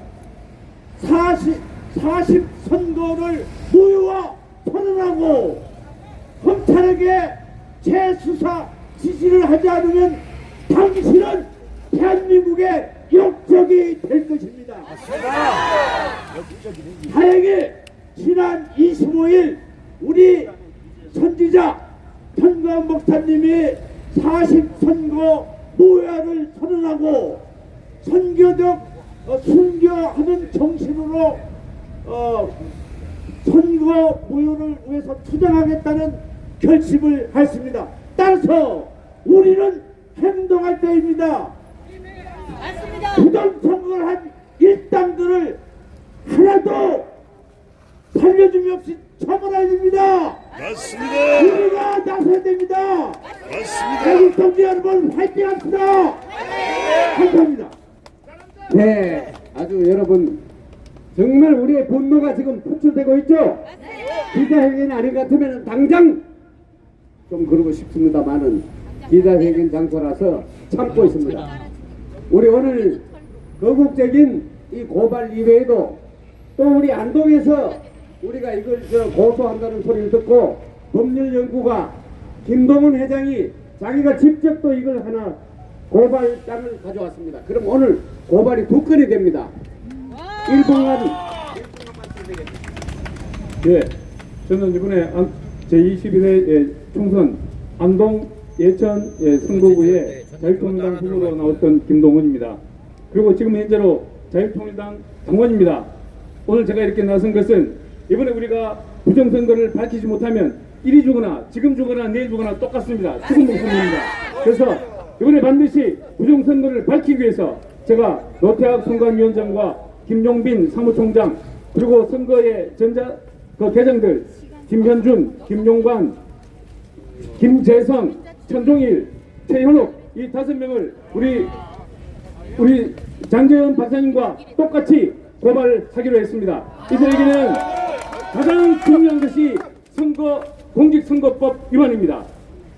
40 선거를 무효화 선언하고 검찰에게 재수사 지시를 하지 않으면 당신은 대한민국의 역적이 될 것입니다. 다행히 지난 25일 우리 선지자 현관 목사님이 40선거 무효화를 선언하고 선교적 순교하는 정신으로 선거 무효를 위해서 투쟁하겠다는 결심을 했습니다. 따라서 우리는 행동할 때입니다. 부정선거를 한 일당들을 하나도 살려줌이 없이 처벌해야 됩니다. 맞습니다. 우리가 나서야 됩니다. 맞습니다. 애국동지 여러분 화이팅 합시다. 감사합니다. 네, 아주 여러분 정말 우리의 분노가 지금 표출되고 있죠? 기자회견이 아닌 것 같으면 당장 좀 그러고 싶습니다만은 기자회견 장소라서 참고 있습니다. 우리 오늘 거국적인 이 고발 이외에도 또 우리 안동에서 우리가 이걸 고소한다는 소리를 듣고 법률연구가 김동훈 회장이 자기가 직접 또 이걸 하나 고발장을 가져왔습니다. 그럼 오늘 고발이 2건이 됩니다. 1분간 예, 저는 이번에 제21회 총선 안동 예천 선거구에 자유통일당 후보로 나왔던 김동훈입니다. 그리고 지금 현재로 자유통일당 당원입니다. 오늘 제가 이렇게 나선 것은 이번에 우리가 부정선거를 밝히지 못하면 이리 주거나 지금 주거나 내일 주거나 똑같습니다. 죽은 목숨입니다. 그래서 이번에 반드시 부정선거를 밝히기 위해서 제가 노태학 선관위원장과 김용빈 사무총장 그리고 선거의 계장들 김현준, 김용관, 김재성, 천종일, 최현욱 이 5명을 우리 장재현 박사님과 똑같이 고발하기로 했습니다. 이들에게는 가장 중요한 것이 공직선거법 위반입니다.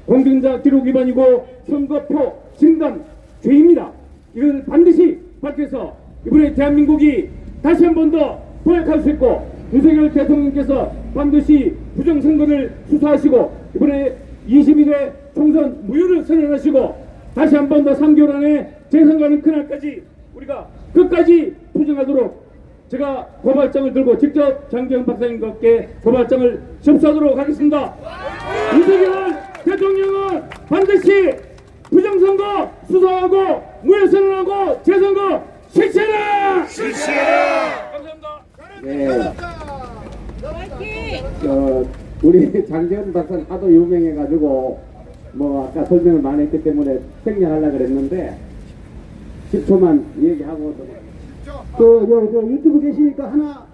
공직자 기록 위반이고 선거표 증감 죄입니다. 이걸 반드시 밝혀서 이번에 대한민국이 다시 한 번 더 도약할 수 있고 윤석열 대통령께서 반드시 부정선거를 수사하시고 이번에 21회 총선 무효를 선언하시고 다시 한 번 더 3개월 안에 재선거하는 그날까지 우리가 끝까지 투쟁하도록 제가 고발장을 들고 직접 장재현 박사님과 함께 고발장을 접수하도록 하겠습니다. 윤석열 대통령은 반드시 부정선거 수사하고 무효 선언하고 재선거 실시하라! 실시하라! 네. 우리 장재현 박사는 하도 유명해가지고 뭐 아까 설명을 많이 했기 때문에 생략하려고 그랬는데 10초만 얘기하고 저 유튜브 계시니까 하나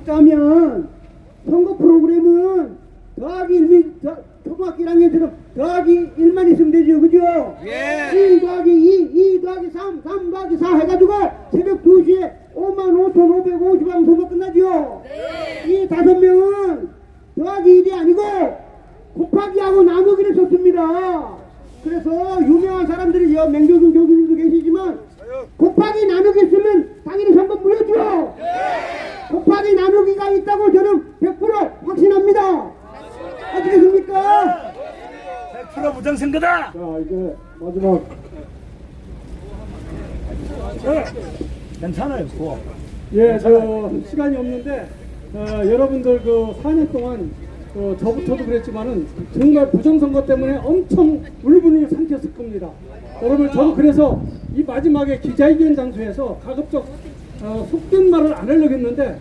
짜면 선거 프로그램은 더하기 1, 초등학교 1학년처럼 더하기 1만 있으면 되죠, 그죠? 예. 1 더하기 2, 2 더하기 3, 3 더하기 4 해가지고 새벽 2시에 55,550원 선거 끝나죠? 네. 이 5명은 더하기 1이 아니고 곱하기하고 나누기를 썼습니다. 그래서 유명한 사람들이 맹조준 교수님도 계시지만 곱하기 나누기 쓰면 당연히 선거 무효죠. 곱하기 나누기가 있다고 저는 100% 확신합니다. 어떻겠습니까? 100% 부정선거다! 자, 이제 마지막 괜찮아요, 그거. 예, 시간이 없는데 여러분들 4년 동안 저부터도 그랬지만은 정말 부정선거 때문에 엄청 울분을 삼켰을 겁니다. 여러분 저도 그래서 이 마지막에 기자회견 장소에서 가급적 속된 말을 안 하려고 했는데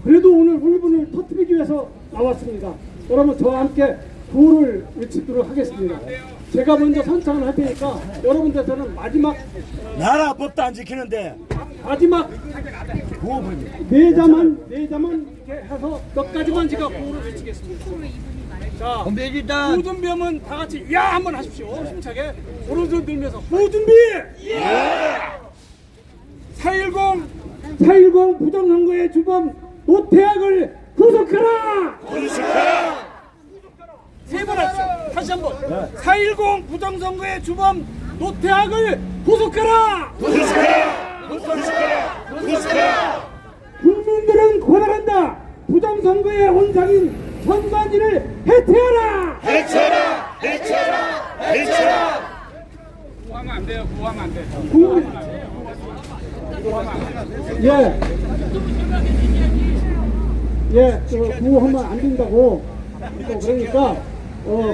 그래도 오늘 울분을 터뜨리기 위해서 나왔습니다. 여러분 저와 함께 구호를 외치도록 하겠습니다. 제가 먼저 선창을 할 테니까 여러분들 저는 마지막 나라 법도 안 지키는데 네 자만 이렇게 해서 몇 가지만 제가 구호를 외치겠습니다. 자, 구준비하면 다 같이 야 한번 하십시오. 힘차게 오른손 들면서 구준비. 4.10 부정선거의 주범 노태악을 구속하라. 세 번 합시다. 다시 한번. 4.10 부정선거의 주범 노태악을 구속하라. 국민들은 고발한다. 부정선거의 원상인 선관위를 해체하라. 구하면 안 돼요. 구하면 안 돼. 구호하면 안 된다고. 그러니까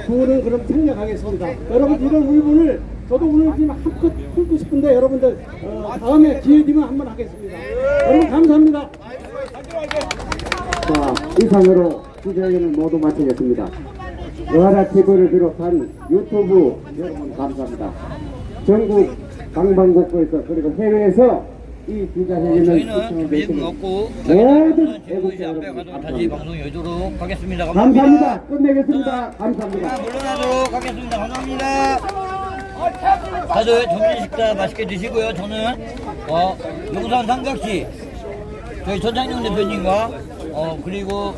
구호는 그럼 생략하겠습니다. 여러분 이런 울분을 저도 오늘 지금 한껏 풀고 싶은데 여러분들 다음에 기회 되면 한번 하겠습니다. 여러분 감사합니다. 자, 이상으로 기자회견을 모두 마치겠습니다. 여하라 TV를 비롯한 유튜브 여러분 감사합니다. 전국 방방곡곡에서 그리고 해외에서 이 기자회견을 시청해 주시는 모든 애국자 여러분 다시 감사합니다. 방송 열도록 하겠습니다. 감사합니다. 끝내겠습니다. 감사합니다. 물러나도록 하겠습니다. 감사합니다. 다들 점심 식사 맛있게 드시고요. 저는 용산 삼각시 저희 전창용 대표님과 그리고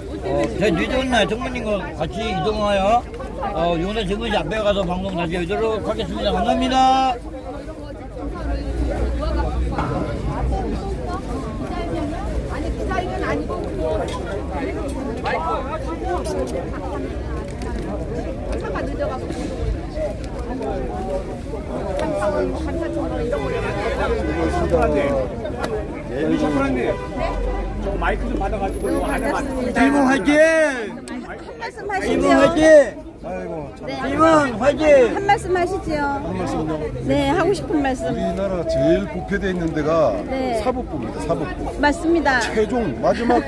저희 늦은 날 정부님과 같이 이동하여 용산 정부시 앞에 가서 방송 다시 열도록 하겠습니다. 감사합니다. 아니 기자회견 아니고 차가 늦어가지고 감사청으로 이런 걸 마이크 좀 받아가지고 일본 화이팅! 한 말씀 일본 하시죠. 화이팅! 네, 일본 화이팅! 한 말씀 하시죠. 네, 하고 싶은 말씀. 우리나라 제일 부패되어 있는 데가 네. 사법부입니다. 사법부. 맞습니다. 최종 마지막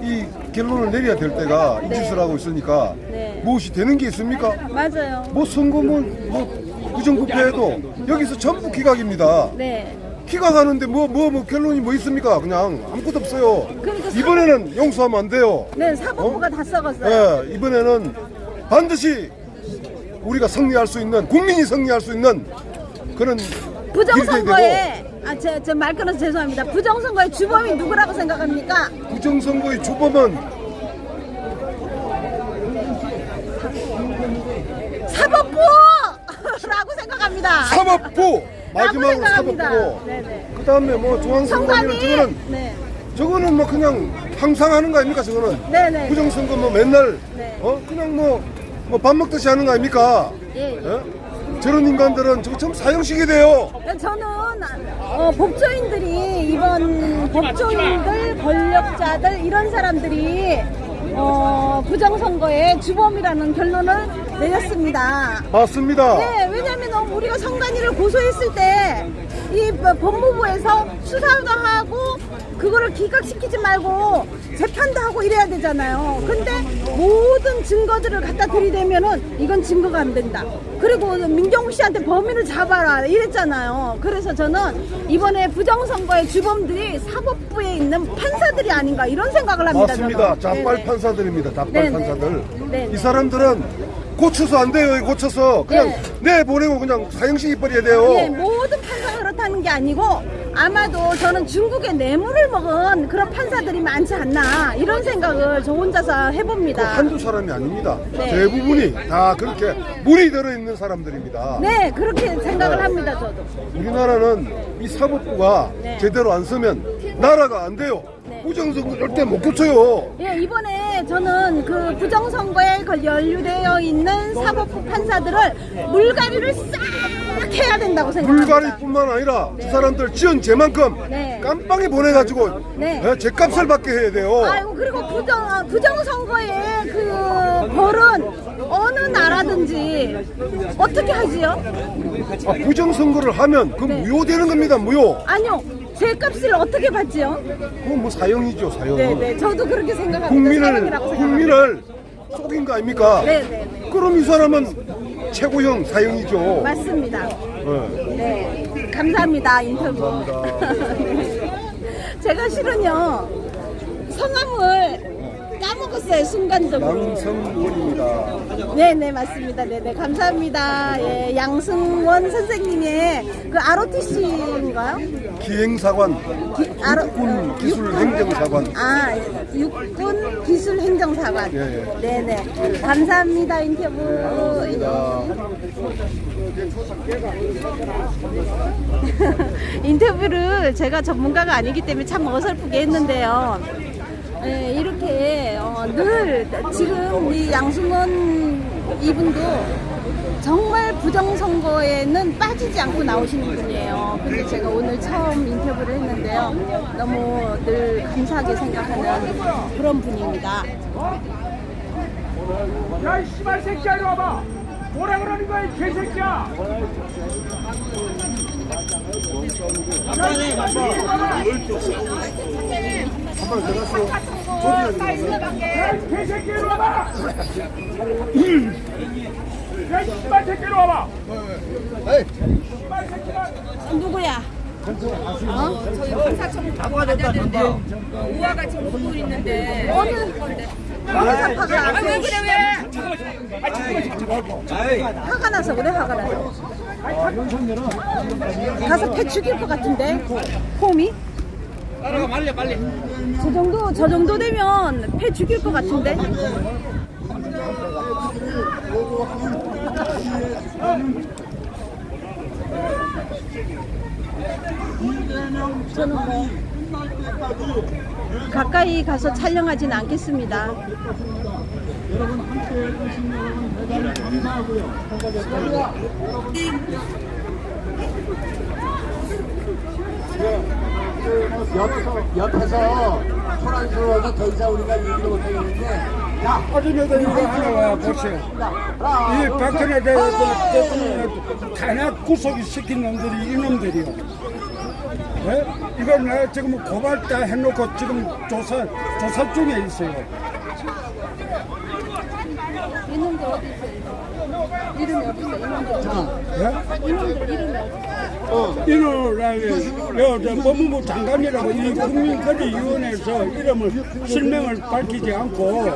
이 결론을 내려야 될 때가 이 짓을 하고 있으니까 네. 무엇이 되는 게 있습니까? 맞아요. 뭐 선거면 뭐 부정부패해도 여기서 전부 기각입니다. 네. 기각하는데 뭐 결론이 뭐 있습니까? 그냥 아무것도 없어요. 그러니까 이번에는 용서하면 안 돼요. 네, 사법부가 다 썩었어요. 네, 이번에는 반드시 우리가 승리할 수 있는, 국민이 승리할 수 있는 그런 길이 돼야 되고. 부정선거에 제 말 끊어서 죄송합니다. 부정선거의 주범이 누구라고 생각합니까? 부정선거의 주범은 사법부라고 생각합니다. 사법부! 마지막으로 생각합니다. 사법부고 네네. 그 다음에 뭐 중앙선관위 성관이. 네. 저거는 뭐 그냥 항상 하는 거 아닙니까 저거는? 네네. 부정선거 뭐 맨날 네. 그냥 뭐 밥 먹듯이 하는 거 아닙니까? 예. 저런 인간들은 저거 참 사형식이 돼요. 저는 법조인들이 이번 법조인들 권력자들 이런 사람들이 부정선거의 주범이라는 결론을 내렸습니다. 맞습니다. 네, 왜냐하면 우리가 성관이를 고소했을 때 이 법무부에서 수사도 하고 그거를 기각시키지 말고 재판도 하고 이래야 되잖아요. 근데 모든 증거들을 갖다 들이대면은 이건 증거가 안 된다. 그리고 민경욱 씨한테 범인을 잡아라 이랬잖아요. 그래서 저는 이번에 부정선거의 주범들이 사법부에 있는 판사들이 아닌가 이런 생각을 합니다. 맞습니다. 저는. 자빨 네네. 판사들입니다. 자빨 네네. 판사들. 네네. 이 사람들은 고쳐서 안 돼요. 고쳐서 그냥 내보내고 그냥 사형식 입버려야 돼요. 예, 모든 판사가 그렇다는 게 아니고 아마도 저는 중국의 뇌물을 먹은 그런 판사들이 많지 않나 이런 생각을 저 혼자서 해봅니다. 한두 사람이 아닙니다. 네. 대부분이 다 그렇게 물이 들어있는 사람들입니다. 네, 그렇게 생각을 합니다. 저도. 우리나라는 이 사법부가 네. 제대로 안 쓰면 나라가 안 돼요. 네. 부정선거 절대 못 고쳐요. 예, 이번에 저는 그 부정선거에 연루되어 있는 사법부 판사들을 물갈이를 싹 해야 된다고 생각합니다. 물갈이뿐만 아니라 그 사람들 지은 죄만큼 네. 깜빵에 보내가지고 네. 죄값을 받게 해야 돼요. 아이고, 그리고 부정선거의 그 벌은 어느 나라든지 어떻게 하지요? 부정선거를 하면 그 네. 무효되는 겁니다. 무효. 아니요, 죄값을 어떻게 받지요? 그건 뭐 사형이죠. 사형. 네, 저도 그렇게 생각합니다. 사형이라고 생각합니다. 국민을 속인 거 아닙니까? 네네네. 그럼 이 사람은 최고형 사형이죠. 맞습니다. 네. 네. 감사합니다. 인터뷰. 제가 실은요, 성함을 까먹었어요, 순간적으로. 양성원입니다. 네네, 맞습니다. 네네, 감사합니다. 예, 양승원 선생님의 그 ROTC인가요? 기행사관, 육군 기술행정사관. 아, 육군 기술행정사관. 예, 예. 네네. 감사합니다, 인터뷰. 인터뷰를 제가 전문가가 아니기 때문에 참 어설프게 했는데요. 네, 이렇게 늘 지금 이 양승원 이분도 정말 부정선거에는 빠지지 않고 나오시는 분이에요. 근데 제가 오늘 처음 인터뷰를 했는데요. 너무 늘 감사하게 생각하는 그런 분입니다. 야, 이 씨발 새끼야, 이리 와봐. 뭐라 그러는 거야, 이 개새끼야. 야, 이 개새끼야, 이리 와봐. 야, 이 씨발 새끼야, 이리 와봐. 씨발 새끼야. 누구야? 저희 검사청 가봐야 되는데 우아가 지금 먹고 있는데 여기서 화가 아, 왜 그래 왜? 화가 나서 그래, 화가 나서. 가서 배 죽일 것 같은데, 폼이? 따라가, 빨리. 저 정도 되면 배 죽일 것 같은데. 저는 뭐 가까이 가서 촬영하진 않겠습니다. 여러분 함께 해주신 여러분 대단히 감사하고요. 옆에서 소란스러워서 더 이상 우리가 얘기를 못하겠는데 어린애들 이거 하나 보세요. 이 박근혜 대통령 탄핵 구속이 시킨 놈들이 이놈들이요. 네? 이걸 내가 지금 고발 다 해놓고 지금 조사 중에 있어요. 이놈들 어디 있어요? 이름이 어디 있어요? 이놈들 이름이 어디 있어요? 이놈을 법무부 장관이라고 이 국민권익위원회에서 이름을 실명을 밝히지 않고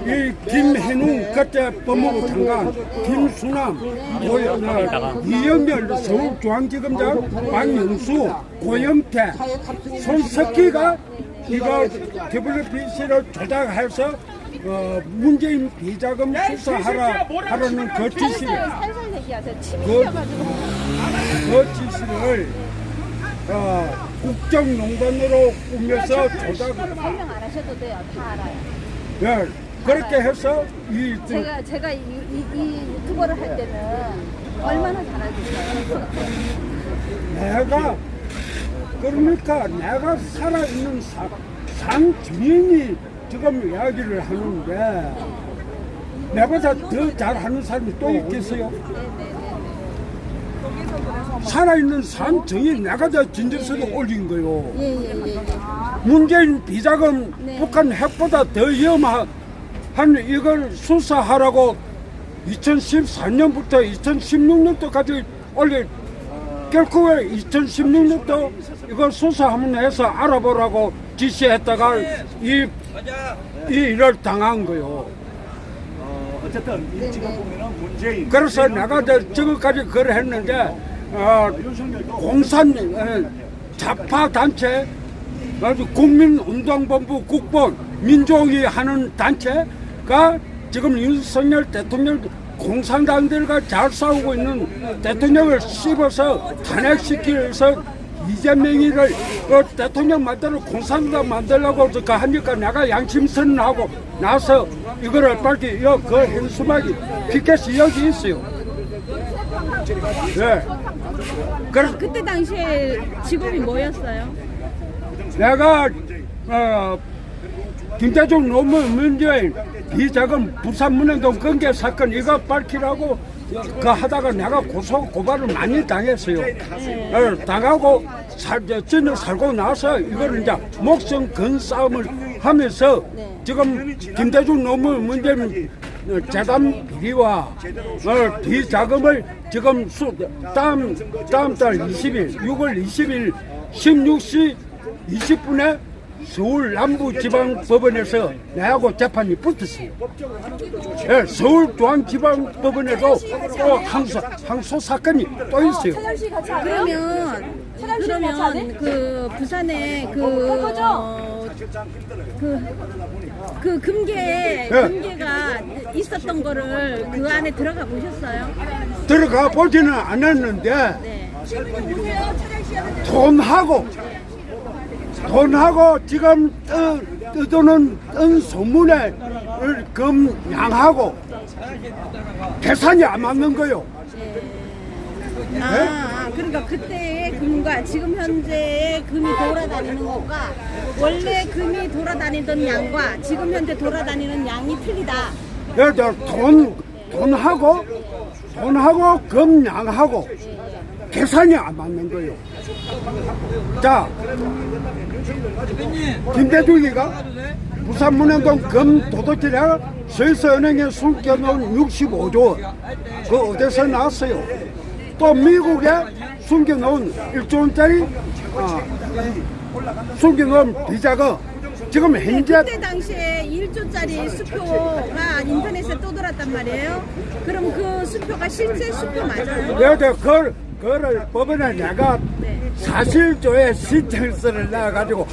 이 김해웅 그때 법무부 장관, 김수남, 이영렬 서울중앙지검장, 박영수, 고영태, 손석희가 이거 WBC를 조작해서 문재인 비자금 수사하라는 그 지시를 살살 얘기하세요. 침 흘려가지고. 그 지시를 국정농단으로 꾸며서 조작. 설명 안 하셔도 돼요. 다 알아요. 예, 그렇게 해서 제가 이 유튜버를 할 때는 얼마나 잘하겠어요. 내가 그러니까 내가 살아있는 산 주인이 지금 이야기를 하는데 내보다 더 잘하는 사람이 또 있겠어요? 살아있는 산 정의 내가 다 진술서도 올린 거요. 문재인 비자금 북한 핵보다 더 위험한 이걸 수사하라고 2014년부터 2016년도까지 올린 결코 2016년도 이걸 수사하면 해서 알아보라고 지시했다가 이 일을 당한 거요. 어쨌든 지금 보면은 문재인. 그래서 내가 저거까지 그걸 했는데 공산 좌파 단체, 국민운동본부 국본 민족이 하는 단체가 지금 윤석열 대통령 공산당들과 잘 싸우고 있는 대통령을 씹어서 탄핵시키면서 이재명이를 대통령 만들어 공산당 만들려고 하니까 내가 양심선언하고 나서 이거를 빨리 그 현수막이 피켓이 여기 있어요. 네. 그래서 그때 당시에 직업이 뭐였어요? 내가 김대중 노무현 문재인 비자금 부산문행동 건개 사건 이거 밝히라고 그 하다가 내가 고발을 많이 당했어요. 당하고 저는 살고 나서 이거를 이제 목숨 건 싸움을 하면서 네. 지금 김대중 노무현 문재인 재단 비리와 비자금을 지금 다음 달 20일 6월 20일 16시 20분에 서울 남부지방법원에서 내하고 재판이 붙었어요. 네, 서울중앙지방법원에도 또 항소 사건이 또 있어요. 그러면 그 부산에 그 금괴가 있었던 거를 그 안에 들어가 보셨어요? 들어가 보지는 않았는데 네. 돈하고 지금 떠도는 소문에 금양하고 계산이 안 맞는 거요. 그러니까 그때의 금과 지금 현재의 금이 돌아다니는 것과 원래 금이 돌아다니던 양과 지금 현재 돌아다니는 양이 틀리다. 돈하고 금양하고 계산이 안 맞는 거요. 자, 김대중이가 부산문현동 금도둑질에 스위스은행에 숨겨놓은 65조 그 어디서 나왔어요? 또 미국에 숨겨놓은 1조원짜리 숨겨놓은 비자가 지금 현재 그때 당시에 1조짜리 수표가 인터넷에 떠돌았단 말이에요. 그럼 그 수표가 실제 수표 맞아요? 네, 그거를 법원에 내가 사실조회 신청서를 내가지고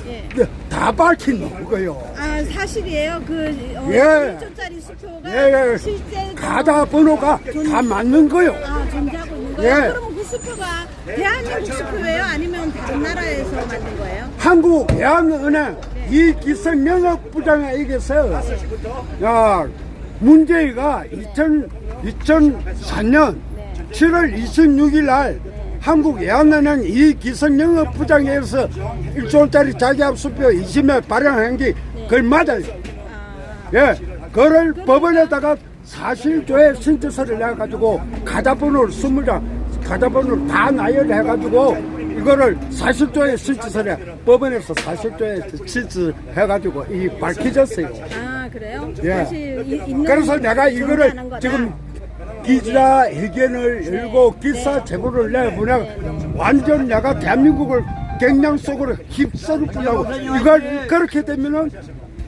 다 밝힌 거요. 사실이에요? 그 1조짜리 수표가 실제 가자 번호가 다 맞는 거요. 존재하고 있는 거예요? 그러면 그 수표가 대한민국 수표예요? 아니면 다른 나라에서 만든 거예요? 한국 대한은행 이기성 영업부장에 의해서 문재인가 2004년 7월 26일 날 한국 예한은행 이기성 영업부장에서 1조원짜리 자기합 수표 20매 발행한 게 그걸 맞아요. 그걸 법원에다가 사실조회 신청서를 내가지고 가자번호를 20장 가자번호를 다 나열해가지고 이거를 사실조회 신청서에 법원에서 사실조회 신청해가지고 이 밝혀졌어요. 그래요? 그래서 내가 이거를 지금 기자회견을 열고 기사 제보를 내보내 완전 내가 대한민국을 갱량 속으로 휩쓸을 뿌려고 이걸 그렇게 되면은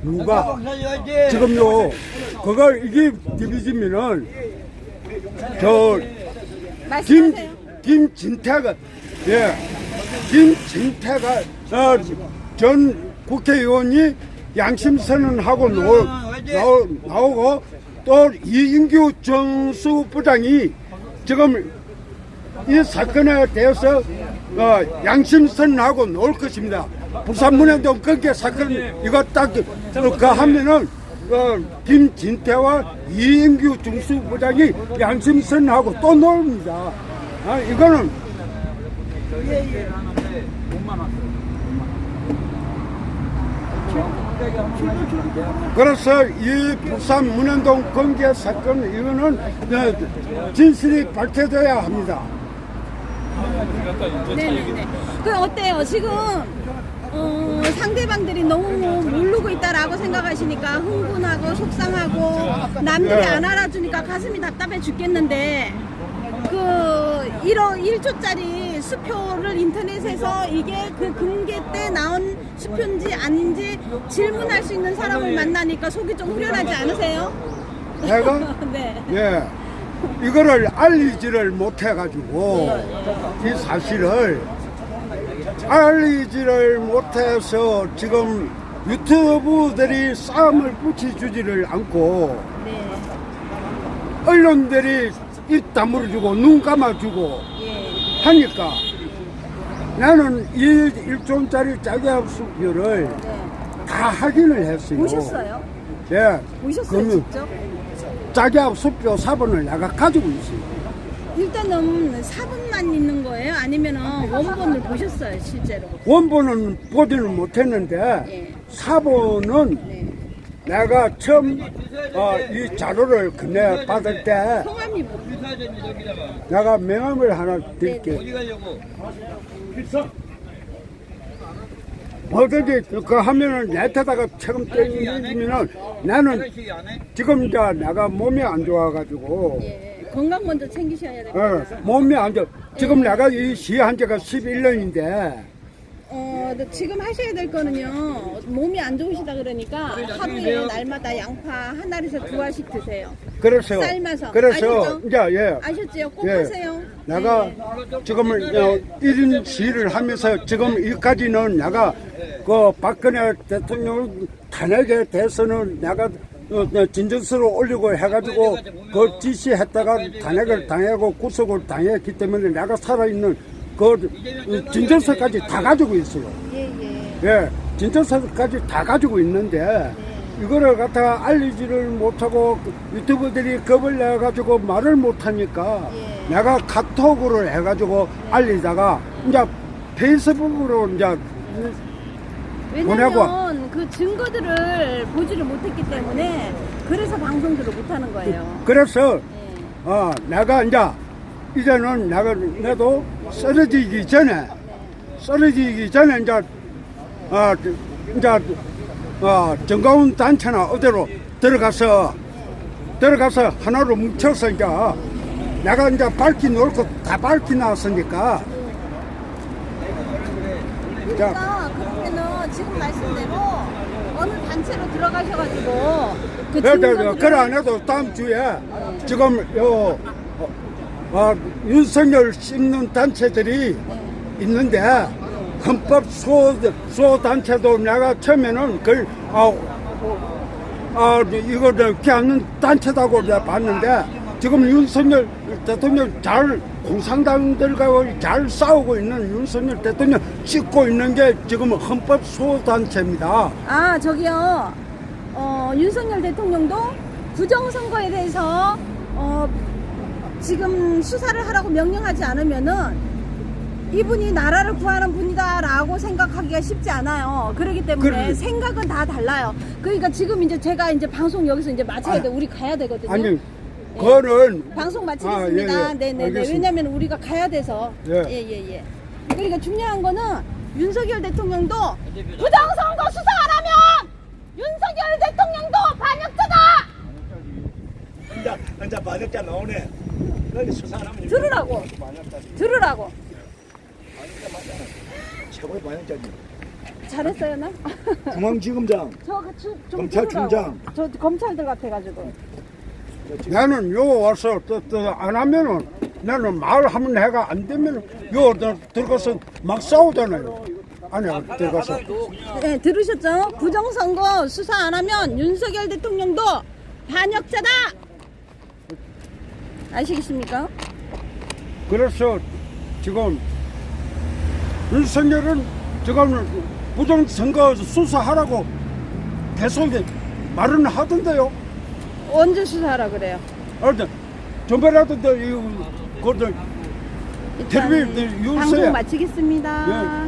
누가 지금요 그걸 이게 디비지면은 김진태가 김진태가 전 국회의원이 양심선언하고 나오고 또 이인규 정수부장이 지금 이 사건에 대해서 양심선언하고 나올 것입니다. 부산문현동 금괴 사건 이거 딱 하면은 김진태와 이인규 정수부장이 양심선언하고 또 나옵니다. 이거는 그래서 이 부산 문현동 금괴 사건 이거는 진실이 밝혀져야 합니다. 네네네. 그 어때요? 지금 상대방들이 너무 모르고 있다라고 생각하시니까 흥분하고 속상하고 남들이 안 알아주니까 가슴이 답답해 죽겠는데 그 1조짜리 수표를 인터넷에서 이게 그 금괴 때 나온 수표인지 아닌지 질문할 수 있는 사람을 만나니까 속이 좀 후련하지 않으세요? 내가? 네. 이거를 알리지를 못해가지고 이 사실을 알리지를 못해서 지금 유튜브들이 싸움을 붙여주지를 않고 언론들이 입 다물어주고 눈 감아주고 하니까 나는 1조원짜리 자기합 수표를 다 확인을 했어요. 보셨어요? 보셨어요 직접? 자기합 수표 사본을 내가 가지고 있어요. 일단은 사본만 있는 거예요? 아니면 원본을 보셨어요 실제로? 원본은 보지는 못했는데 사본은 내가 처음 이 자료를 금내 받을 때 성함이 뭐? 내가 명함을 하나 드릴게. 뭐든지 그 하면은 내한테다가 책임 떼주면은 나는 지금 이제 내가 몸이 안 좋아가지고 예, 건강 먼저 챙기셔야 될 것 같아요. 몸이 안 좋아. 지금 내가 이 시한 지가 11년인데 근데 지금 하셔야 될 거는요. 몸이 안 좋으시다 그러니까 하루에 날마다 양파 한 알에서 2알씩 드세요. 그래서 삶아서. 그래서 아셨죠? 이제 예. 아셨죠? 꼭 예. 하세요. 내가 네. 지금 1인 시위를 하면서 지금 여기까지는 내가 그 박근혜 대통령 탄핵에 대해서는 내가 진정서를 올리고 해가지고 그 지시했다가 탄핵을 당하고 구속을 당했기 때문에 내가 살아있는 그 진정서까지 다 가지고 있어요. 예, 진정서까지 다 가지고 있는데 이거를 갖다가 알리지를 못하고 유튜버들이 겁을 내가지고 말을 못하니까 내가 카톡으로 해가지고 알리다가 이제 페이스북으로 이제 보내고. 왜냐면 그 증거들을 보지를 못했기 때문에 그래서 방송들을 못하는 거예요. 그래서 내가 이제는 나도 쓰러지기 전에 이제 정가운 단체나 어디로 들어가서 하나로 뭉쳐서 이제 내가 이제 밝히 놓고 다 밝히 나왔으니까. 그러니까 그러면은 지금 말씀대로 어느 단체로 들어가셔가지고 그 그래 안 해도 다음 주에 지금 윤석열 씹는 단체들이 있는데 헌법 수호 단체도 내가 처음에는 그걸 이거 이렇게 하는 단체다고 내가 봤는데 지금 윤석열 대통령 공산당들과 잘 싸우고 있는 윤석열 대통령 찍고 있는 게 지금 헌법 수호 단체입니다. 아 저기요 윤석열 대통령도 부정선거에 대해서 지금 수사를 하라고 명령하지 않으면은 이분이 나라를 구하는 분이다라고 생각하기가 쉽지 않아요. 그렇기 때문에 생각은 다 달라요. 그러니까 지금 이제 제가 이제 방송 여기서 이제 마쳐야 돼. 우리 가야 되거든요. 아니, 그거는 방송 마치겠습니다. 네네네. 왜냐면 우리가 가야 돼서. 예. 그러니까 중요한 거는 윤석열 대통령도 부정선거 수사 안 하면 윤석열 대통령도 반역자다. 혼자 반역자 나오네. 들으라고. 최고의 반역자지. 잘했어요, 나? 중앙지검장, 검찰총장. 저 검찰들 같아가지고. 나는 요 와서 또 안 하면은 나는 말 한번 해가 안 되면 요 들어가서 막 싸우잖아요. 안에 들어가서. 네, 들으셨죠? 부정선거 수사 안 하면 윤석열 대통령도 반역자다. 아시겠습니까? 그래서 지금 윤석열은 지금 부정선거 수사하라고 계속 말은 하던데요. 언제 수사하라 그래요? 전번에도 그것들 텔레비전 유세에 방송 마치겠습니다.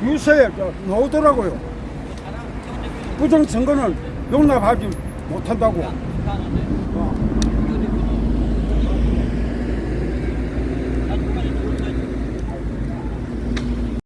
유세에 나오더라고요. 부정선거는 용납하지 못한다고.